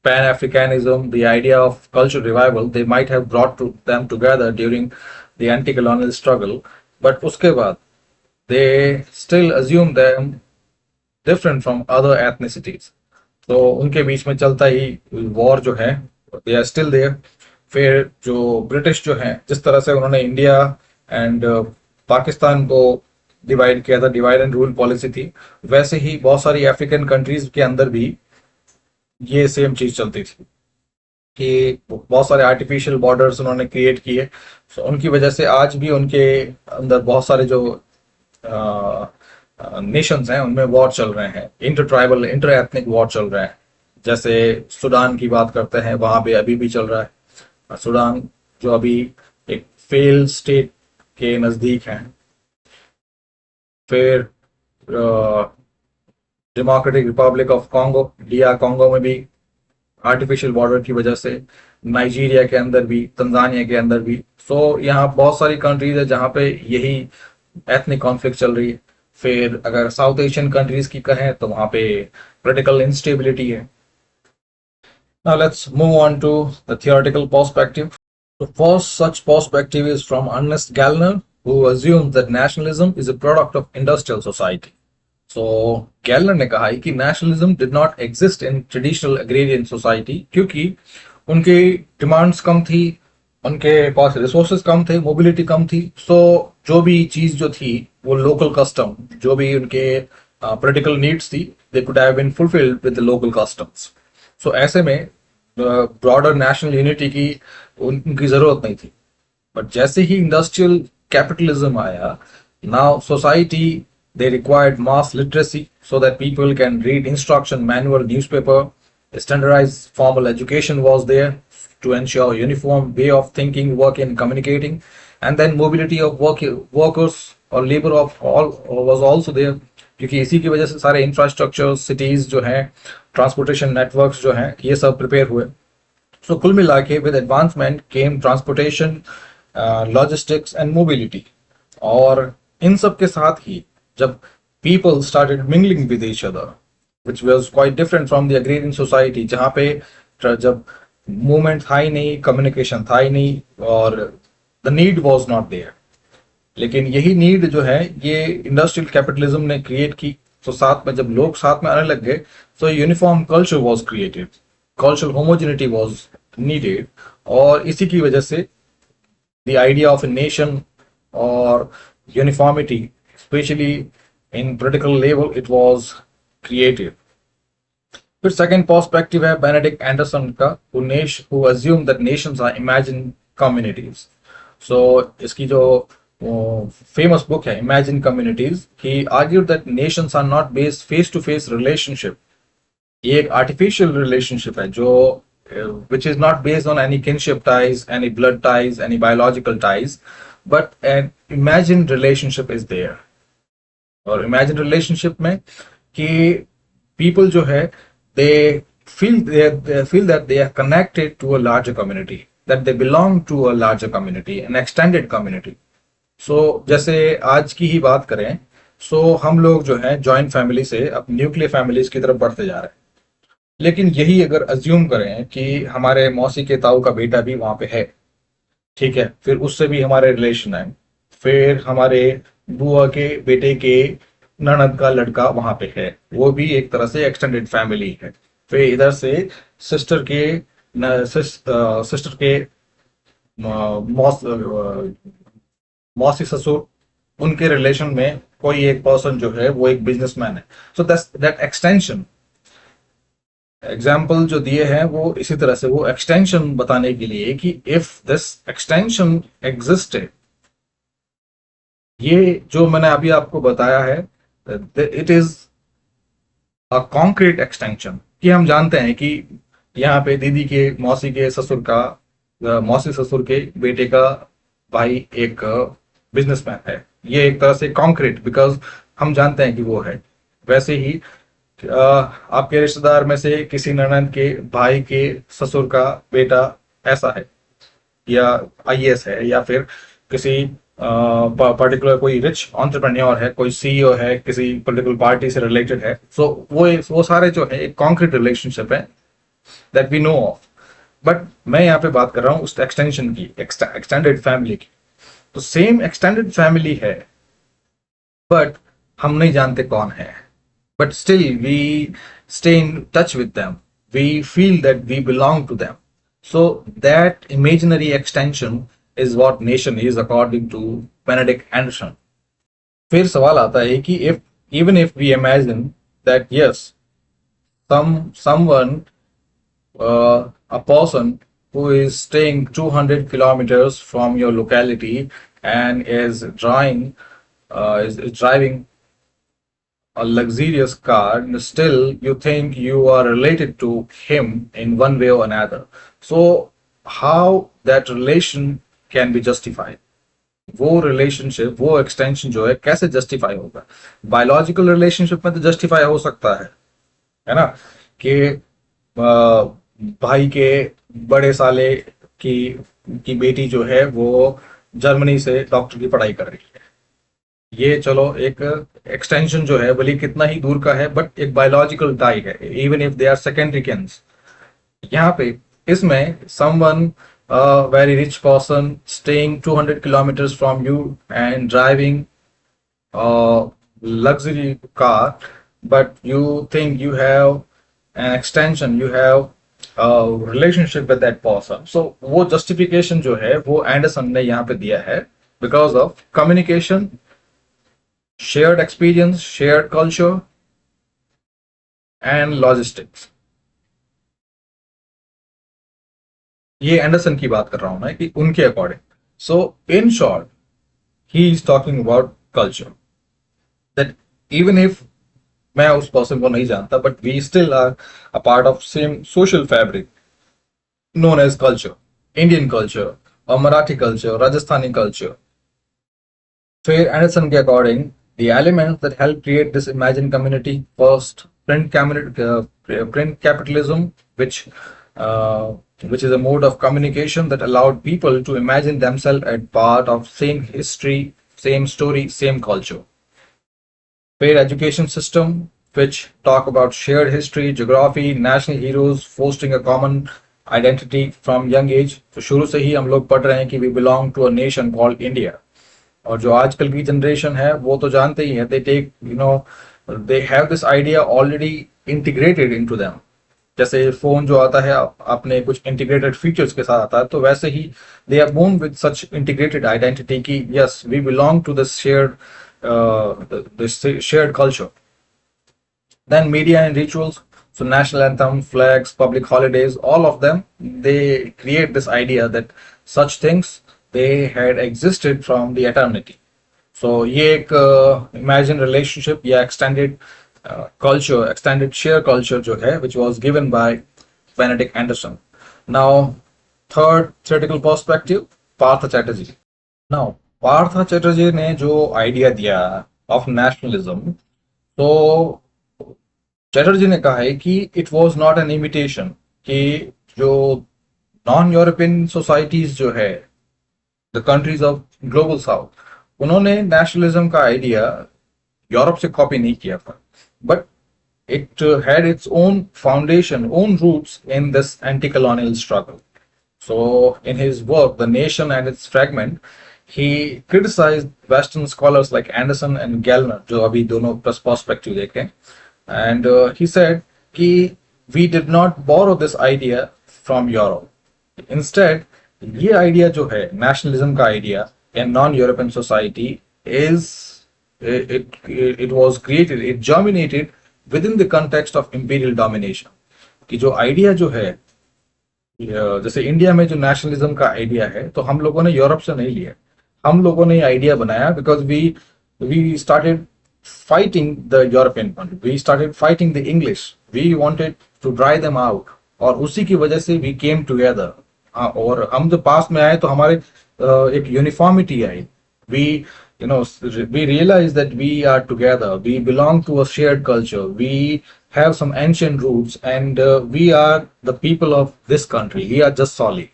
Pan-Africanism, the idea of cultural revival, they might have brought them together during the anti-colonial struggle, but उसके बाद they still assume them different from other ethnicities. तो उनके बीच में चलता ही war जो है, they are still there. फिर जो ब्रिटिश जो हैं, जिस तरह से उन्होंने इंडिया एंड पाकिस्तान को डिवाइड किया था, डिवाइड एंड रूल पॉलिसी थी, वैसे ही बहुत सारी अफ्रीकन कंट्रीज के अंदर भी ये सेम चीज चलती थी कि बहुत सारे आर्टिफिशियल बॉर्डर्स उन्होंने क्रिएट किए. So, उनकी वजह से आज भी उनके अंदर बहुत सारे जो नेशंस हैं उनमें वॉर चल रहे हैं, inter tribal inter ethnic war चल रहे हैं. जैसे सुडान की बात करते हैं, वहां पे अभी भी चल रहा है. सुडान जो अभी एक फेल स्टेट के नजदीक है. फिर डेमोक्रेटिक रिपब्लिक ऑफ कॉन्गो, डिया कॉन्गो में भी आर्टिफिशियल बॉर्डर की वजह से, नाइजीरिया के अंदर भी, तंजानिया के अंदर भी. सो यहाँ बहुत सारी कंट्रीज है जहाँ पे यही एथनिक कॉन्फ्लिक्ट चल रही है. फिर अगर साउथ एशियन कंट्रीज की कहें तो वहाँ पे पोलिटिकल इंस्टेबिलिटी है. Now let's move on to the theoretical perspective. The first such perspective is from Ernest Gallner, who assumes that nationalism is a product of industrial society. So Gallner ने कहा है कि nationalism did not exist in traditional agrarian society क्योंकि उनकी demands कम थी, उनके पास resources कम थे, mobility कम थी. सो जो भी चीज जो थी वो लोकल कस्टम, जो भी उनके पोलिटिकल नीड्स थी, they could have been fulfilled with the local customs. So ऐसे में ब्रॉडर नेशनल यूनिटी की उनकी जरूरत नहीं थी. बट जैसे ही इंडस्ट्रियल कैपिटलिज्म आया, now society they required mass literacy so that people can read instruction manual, newspaper. Standardized formal education was there to ensure uniform way of thinking, working, communicating, and then mobility of workers or labor of all was also there. क्योंकि इसी की वजह से सारे infrastructure, cities जो हैं, transportation networks जो हैं, ये सब प्रिपेयर हुए. सो कुल मिला के with advancement came transportation, logistics and mobility. और इन सब के साथ ही जब people started mingling with each other, which was quite different from the agrarian society, जहाँ पे जब movement था ही नहीं, communication था ही नहीं, और the need was not there. लेकिन यही need जो है ये industrial capitalism ने create की. तो साथ में जब लोग साथ में आने लग गए, so uniform culture was created, cultural homogeneity was needed. और इसी की वजह से the idea of a nation or uniformity, especially in political level, it was created. फिर second perspective है बेनेडिक्ट एंडरसन का, who assumed that nations are imagined communities. So इसकी जो famous book है Imagine Communities, he argued that nations are not based face to face relationship. ये एक artificial relationship है जो which is not based on any kinship ties, any blood ties, any biological ties, but an imagined relationship is there. और imagine relationship में कि people जो है they feel that they are connected to a larger community, that they belong to a larger community, an extended community. So जैसे आज की ही बात करें, सो हम लोग जो है जॉइंट फैमिली से अब न्यूक्लियर फैमिलीज की तरफ बढ़ते जा रहे हैं. लेकिन यही अगर अज्यूम करें कि हमारे मौसी के ताऊ का बेटा भी वहां पे है, ठीक है, फिर उससे भी हमारे रिलेशन है, फिर हमारे बुआ के बेटे के ननद का लड़का वहां पे है, वो भी एक तरह से एक्सटेंडेड फैमिली है. फिर इधर से सिस्टर के मौसी ससुर, उनके रिलेशन में कोई एक पर्सन जो है वो एक बिजनेसमैन है. सो दैट एक्सटेंशन एग्जाम्पल जो दिए हैं वो इसी तरह से, वो एक्सटेंशन बताने के लिए कि इफ दिस एक्सटेंशन एग्जिस्टेड, ये जो मैंने अभी आपको बताया है, it is a concrete extension, कि हम जानते हैं कि यहाँ पे दीदी के मौसी के ससुर का मौसी ससुर के बेटे का भाई एक बिजनेसमैन है। ये एक तरह से कॉन्क्रीट, बिकॉज हम जानते हैं कि वो है। वैसे ही आपके रिश्तेदार में से किसी ननद के भाई के ससुर का बेटा ऐसा है, या आईएएस है, या फिर किसी पर्टिकुलर कोई रिच एंटरप्रेन्योर है, कोई सीईओ है, किसी पॉलिटिकल पार्टी से रिलेटेड है। सो वो सारे जो है एक कॉन्क्रीट रिलेशनशिप है that we know of. But मैं यहाँ पे बात कर रहा हूँ उस एक्सटेंशन की, एक्सटेंडेड फैमिली की। तो सेम एक्सटेंडेड फैमिली है, बट हम नहीं जानते कौन है। But still we stay in touch with them. We feel that we belong to them. So that imaginary extension is what nation is, according to Benedict Anderson. फिर सवाल आता है कि if even if we imagine that yes, someone a person who is staying 200 kilometers from your locality and is driving a luxurious car, and still you think you are related to him in one way or another. So how that relation can be justified? वो relationship, वो extension जो है कैसे justify होगा? Biological relationship में तो justify हो सकता है ना, कि भाई के बड़े साले की बेटी जो है वो जर्मनी से डॉक्टर की पढ़ाई कर रही है। ये चलो एक एक्सटेंशन जो है भले कितना ही दूर का है, बट एक बायोलॉजिकल टाई है, even if they are secondary kins. यहाँ पे इसमें someone very rich person staying 200 kilometers from you and driving luxury car, but you think you have an extension, you have a relationship with that person. So वो justification जो है वो Anderson ने यहाँ पे दिया है, because of communication, shared experience, shared culture, and logistics. ये एंडरसन की बात कर रहा हूं मैं कि उनके according. So in short he is talking about culture, that even if मैं उस पर्सन को नहीं जानता, but we still are a part of same social fabric known as culture, Indian culture, or Marathi culture, Rajasthani culture. फिर Anderson के according the elements that help create this imagined community: first, print capitalism, which is a mode of communication that allowed people to imagine themselves as part of same history, same story, same culture. Fair education system, which talk about shared history, geography, national heroes, fostering a common identity from young age. तो शुरू से ही हम लोग पढ़ रहे हैं कि we belong to a nation called India. और जो आजकल की जनरेशन है वो तो जानते ही है, they take they have this idea already integrated into them. जैसे फोन जो आता है अपने कुछ इंटीग्रेटेड फीचर्स के साथ आता है, तो वैसे ही they are born with such integrated identity कि yes, we belong to this shared culture. Then media and rituals, so national anthem, flags, public holidays, all of them, they create this idea that such things they had existed from the eternity. So ये एक imagined relationship या extended culture, extended share culture जो है, which was given by Benedict Anderson. Now third theoretical perspective, Partha Chatterjee. Now Partha Chatterjee ने जो idea दिया of nationalism, तो चैटर्जी ने कहा है कि it was not an imitation, कि जो नॉन यूरोपियन सोसाइटीज जो है, the countries of Global South, उन्होंने नेशनलिज्म का आइडिया यूरोप से कॉपी नहीं किया था, but it had its own foundation, own roots in this anti colonial struggle. So in his work the nation and its fragment, he criticized Western scholars like Anderson and Gellner, जो अभी दोनों perspective देखें. And he said कि we did not borrow this idea from Europe. Instead, ये idea जो है nationalism का idea in non-European society is it was created, it germinated within the context of imperial domination. कि जो idea जो है, जैसे इंडिया में जो nationalism का idea है, तो हम लोगों ने यूरोप से नहीं लिया, हम लोगों ने आइडिया बनाया because we started fighting the European country. We started fighting the English. We wanted to dry them out, और उसी की वजह से वी केम टुगेदर। और हम जब पास में आए तो हमारे एक यूनिफॉर्मिटी आई। We we realize that we are together, we belong to a shared culture, we have some ancient roots, and we are the people of this country, we are just solid.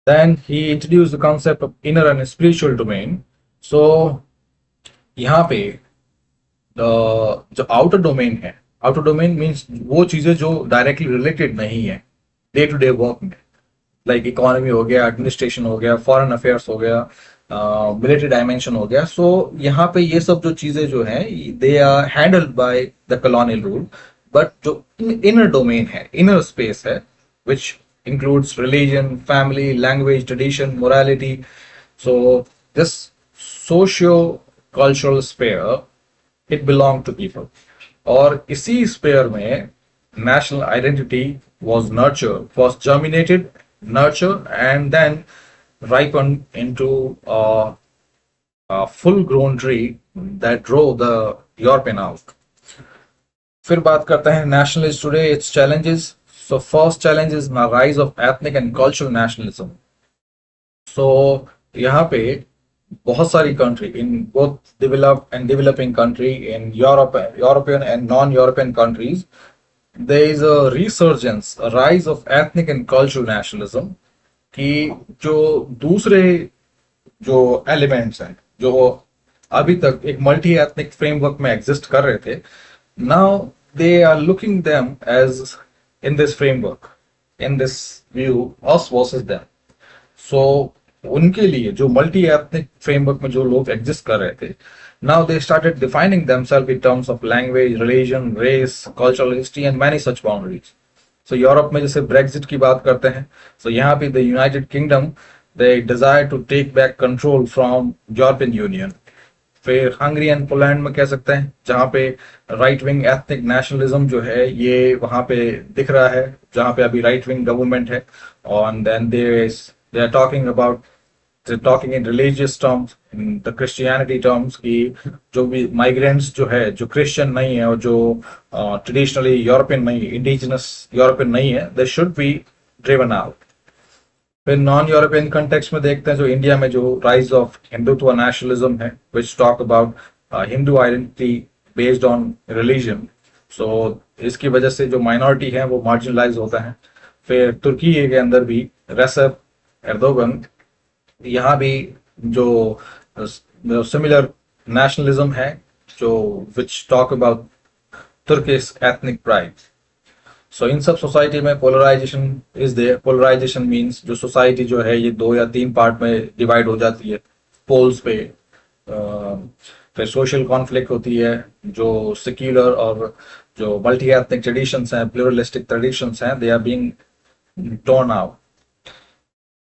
Then he introduced the concept of inner and spiritual domain. So यहाँ पे जो outer domain है, outer domain means वो चीजें जो directly related नहीं है day to day work में, लाइक इकोनॉमी हो गया, एडमिनिस्ट्रेशन हो गया, फॉरेन अफेयर्स हो गया, मिलिट्री डायमेंशन हो गया। सो यहाँ पे ये सब जो चीजें जो हैं they are handled by the colonial rule. But जो इनर डोमेन है, इनर स्पेस है, which includes religion, family, language, tradition, morality. So this socio-cultural sphere, it belonged to people. और इसी sphere में national identity was nurtured, was germinated, nurtured, and then ripened into a full-grown tree that drove the European out. फिर बात करते हैं nationalists today, its challenges. So first challenge is the rise of ethnic and cultural nationalism. So यहाँ पे बहुत सारी country in both developed and developing country, in European and non-European countries, there is a resurgence, a rise of ethnic and cultural nationalism कि जो दूसरे जो elements हैं जो अभी तक एक मल्टी एथनिक फ्रेमवर्क में एग्जिस्ट कर रहे थे, now they are looking them as in this framework, in this view, us versus them. So उनके लिए जो मल्टी एथनिक फ्रेमवर्क में जो लोग एग्जिस्ट कर रहे थे, now they started defining themselves in terms of language, religion, race, cultural history and many such boundaries. So Europe में जैसे ब्रेक्जिट की बात करते हैं, so यहाँ पे the United Kingdom, they desire to take back control from European Union. फिर Hungary and Poland में कह सकते हैं जहाँ पे राइट विंग एथनिक नेशनलिज्म जो है ये वहाँ पे दिख रहा है, जहाँ पे अभी राइट विंग गवर्नमेंट है। और then they are talking about, they talking in religious terms, in the Christianity terms की जो भी माइग्रेंट्स जो है, जो क्रिश्चियन नहीं है और जो ट्रेडिशनली यूरोपियन नहीं, इंडिजिनस यूरोपियन नहीं है, they should be driven out. फिर नॉन यूरोपियन कंटेक्स्ट में देखते हैं जो इंडिया में जो राइज ऑफ हिंदुत्व नेशनलिज्म है, which talk about Hindu identity based on religion. So इसकी वजह से जो माइनॉरिटी है वो मार्जिनलाइज होता है। फिर तुर्की के अंदर भी रेसेप एर्दोगन, यहाँ भी जो सिमिलर नेशनलिज्म है जो which talk about Turkish ethnic pride. So इन सब सोसाइटी में polarization is there. Polarization means जो सोसाइटी जो है ये 2 या 3 पार्ट में डिवाइड हो जाती है पोल्स पे। फिर सोशल कॉन्फ्लिक्ट होती है, जो सेक्युलर और जो मल्टी एथनिक ट्रेडिशंस हैं, प्लूरलिस्टिक ट्रेडिशंस हैं, they are being torn out.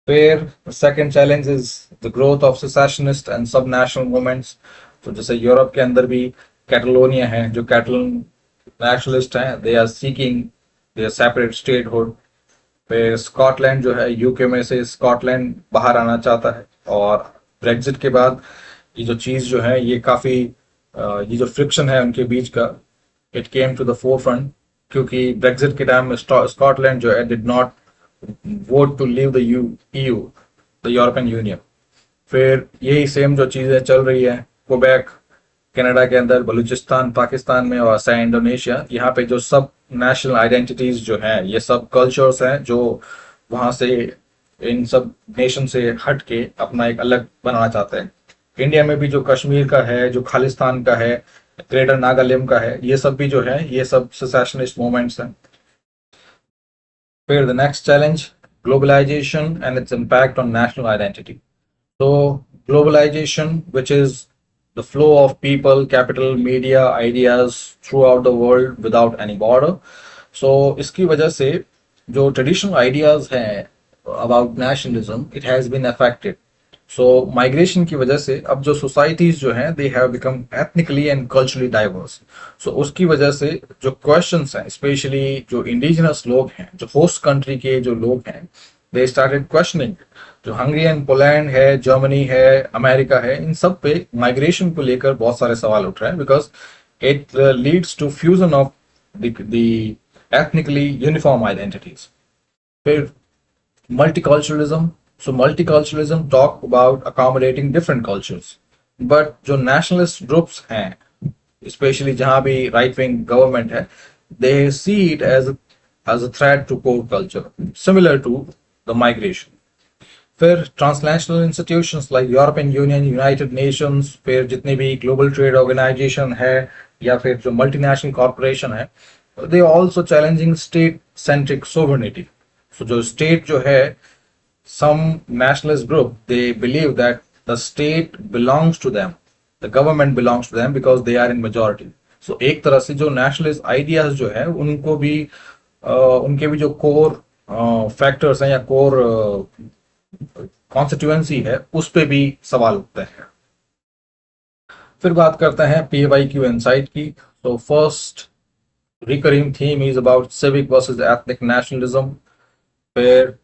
फिर second challenge is the growth of secessionist and sub national movements. तो जैसे यूरोप के अंदर भी कैटलोनिया है, जो कैटलन नेशनलिस्ट हैं, they are seeking their separate statehood. फिर स्कॉटलैंड जो है, यूके में से स्कॉटलैंड बाहर आना चाहता है। और ब्रेक्जिट के बाद ये जो चीज जो है ये काफी ये जो फ्रिक्शन है उनके बीच का, it came to the forefront, क्योंकि ब्रेक्जिट के टाइम में स्कॉटलैंड जो है did not vote to leave the EU, the European Union. फिर यही सेम जो चीजें चल रही है क्वेबेक कनाडा के अंदर, बलूचिस्तान पाकिस्तान में और सै इंडोनेशिया, यहाँ पे जो सब नेशनल आइडेंटिटीज जो हैं, ये सब कल्चर्स हैं जो वहां से इन सब नेशन से हट के अपना एक अलग बनाना चाहते हैं। इंडिया में भी जो कश्मीर का है, जो खालिस्तान का है, ग्रेटर नागालैंड का है, ये सब भी जो है ये सब सेसेशनिस्ट मूवमेंट्स हैं। फिर the next challenge, globalization and its impact on national identity. तो globalization which is the flow of people, capital, media, ideas throughout the world without any border. So इसकी वजह से जो traditional ideas हैं about nationalism, it has been affected. So migration की वजह से अब जो societies जो हैं they have become ethnically and culturally diverse. So उसकी वजह से जो questions हैं, especially जो indigenous लोग हैं, जो host country के जो लोग हैं, they started questioning. जो हंगरी एंड पोलैंड है, जर्मनी है, अमेरिका है, इन सब पे माइग्रेशन को लेकर बहुत सारे सवाल उठ रहे हैं, because it leads to fusion of the ethnically uniform identities. फिर multiculturalism. So multiculturalism talk about accommodating different cultures. But जो nationalist groups हैं, especially जहाँ भी right wing government है, they see it as a threat to core culture, similar to the migration. फिर transnational institutions like European union, United Nations, फिर जितने भी global trade organisation है या फिर जो मल्टीनेशनल कॉरपोरेशन है, they also challenging state centric sovereignty. So जो स्टेट जो है, some nationalist group, they believe that the state belongs to them, the government belongs to them because they are in majority. So एक तरह से जो nationalist ideas जो है उनको भी उनके भी जो core factors हैं या core कॉन्स्टिट्यूएंसी है उस पे भी सवाल उठते हैं. फिर बात करते हैं PYQ इनसाइट की. तो first recurring theme is about civic versus ethnic nationalism. फिर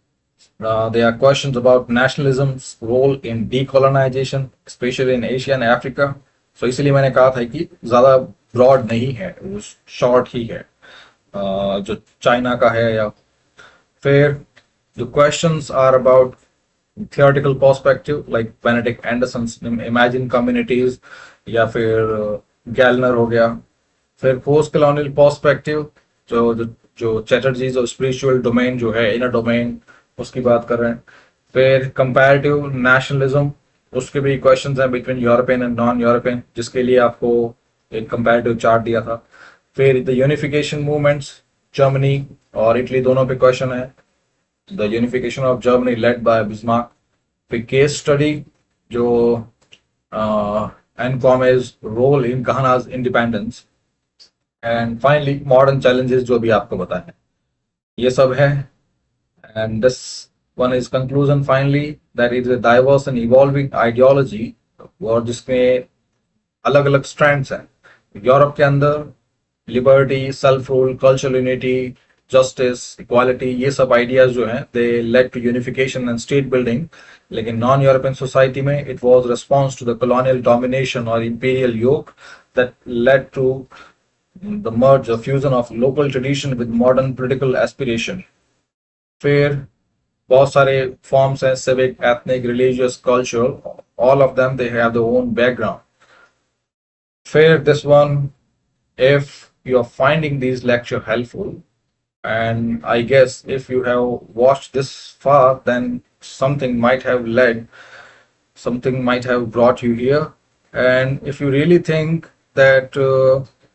there are questions about nationalism's role in decolonization, especially in Asia and Africa. So इसलिए मैंने कहा था कि ज़्यादा ब्रॉड नहीं है, शॉर्ट ही है, जो चाइना का है. या फिर the questions are about theoretical perspective like Benedict Anderson's Imagine Communities या फिर गैलनर हो गया. फिर पोस्ट कॉलोनियल पर्सपेक्टिव, जो चैटर्जी जो स्पिरिचुअल डोमेन जो है, इनर डोमेन, उसकी बात कर रहे हैं. फिर कंपैरेटिव नेशनलिज्म, उसके भी क्वेश्चंस हैं between European and non European, जिसके लिए आपको एक कंपैरेटिव चार्ट दिया था. फिर द यूनिफिकेशन मूवमेंट्स, जर्मनी और इटली दोनों पे क्वेश्चन है. The unification of Germany led by Bismarck. फिर केस स्टडी जो Nkrumah's role in Ghana's independence. And finally modern challenges जो भी आपको बताया, ये सब है. And this one is conclusion finally that it is a diverse and evolving ideology और जिसमें अलग अलग strands हैं. यूरोप के अंदर liberty, self rule, cultural unity, justice, equality, ये सब आइडियाज जो हैं they led to unification and state building. लेकिन नॉन यूरोपियन सोसाइटी में it was response to the colonial domination और imperial yoke that led to the merge, fusion of local tradition with modern political aspiration. फिर बहुत सारे forms हैं, civic, ethnic, religious, cultural, all of them they have their own background. फिर this one, if you are finding these lecture helpful, and I guess if you have watched this far, then something might have brought you here. And if you really think that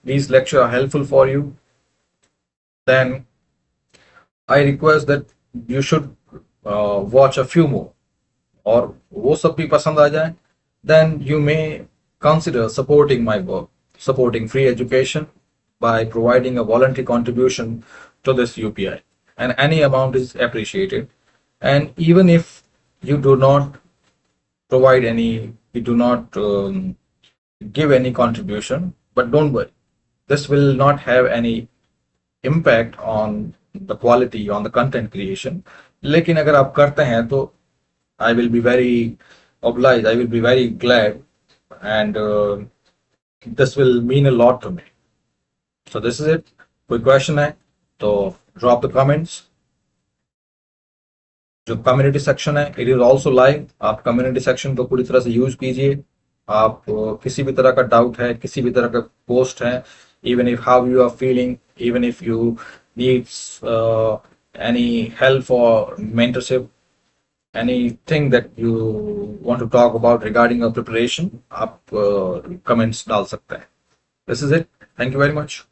these lecture are helpful for you, then I request that you should watch a few more. और वो सब भी पसंद आ जाए, then you may consider supporting my work, supporting free education by providing a voluntary contribution to this UPI, and any amount is appreciated. And even if you do not provide any, you do not give any contribution, but don't worry, this will not have any impact on the quality, on the content creation. लेकिन अगर आप करते हैं तो I will be very obliged, I will be very glad, and this will mean a lot to me. So this is it. कोई question है तो drop the comments. जो कम्युनिटी सेक्शन है, इट इज ऑल्सो लाइव. आप community section को पूरी तरह से यूज कीजिए. आप किसी भी तरह का डाउट है, किसी भी तरह का पोस्ट है, even if how you are feeling, even if you need any help or mentorship, anything that you want to talk about regarding your preparation, आप comments डाल सकते हैं. This is it. Thank you very much.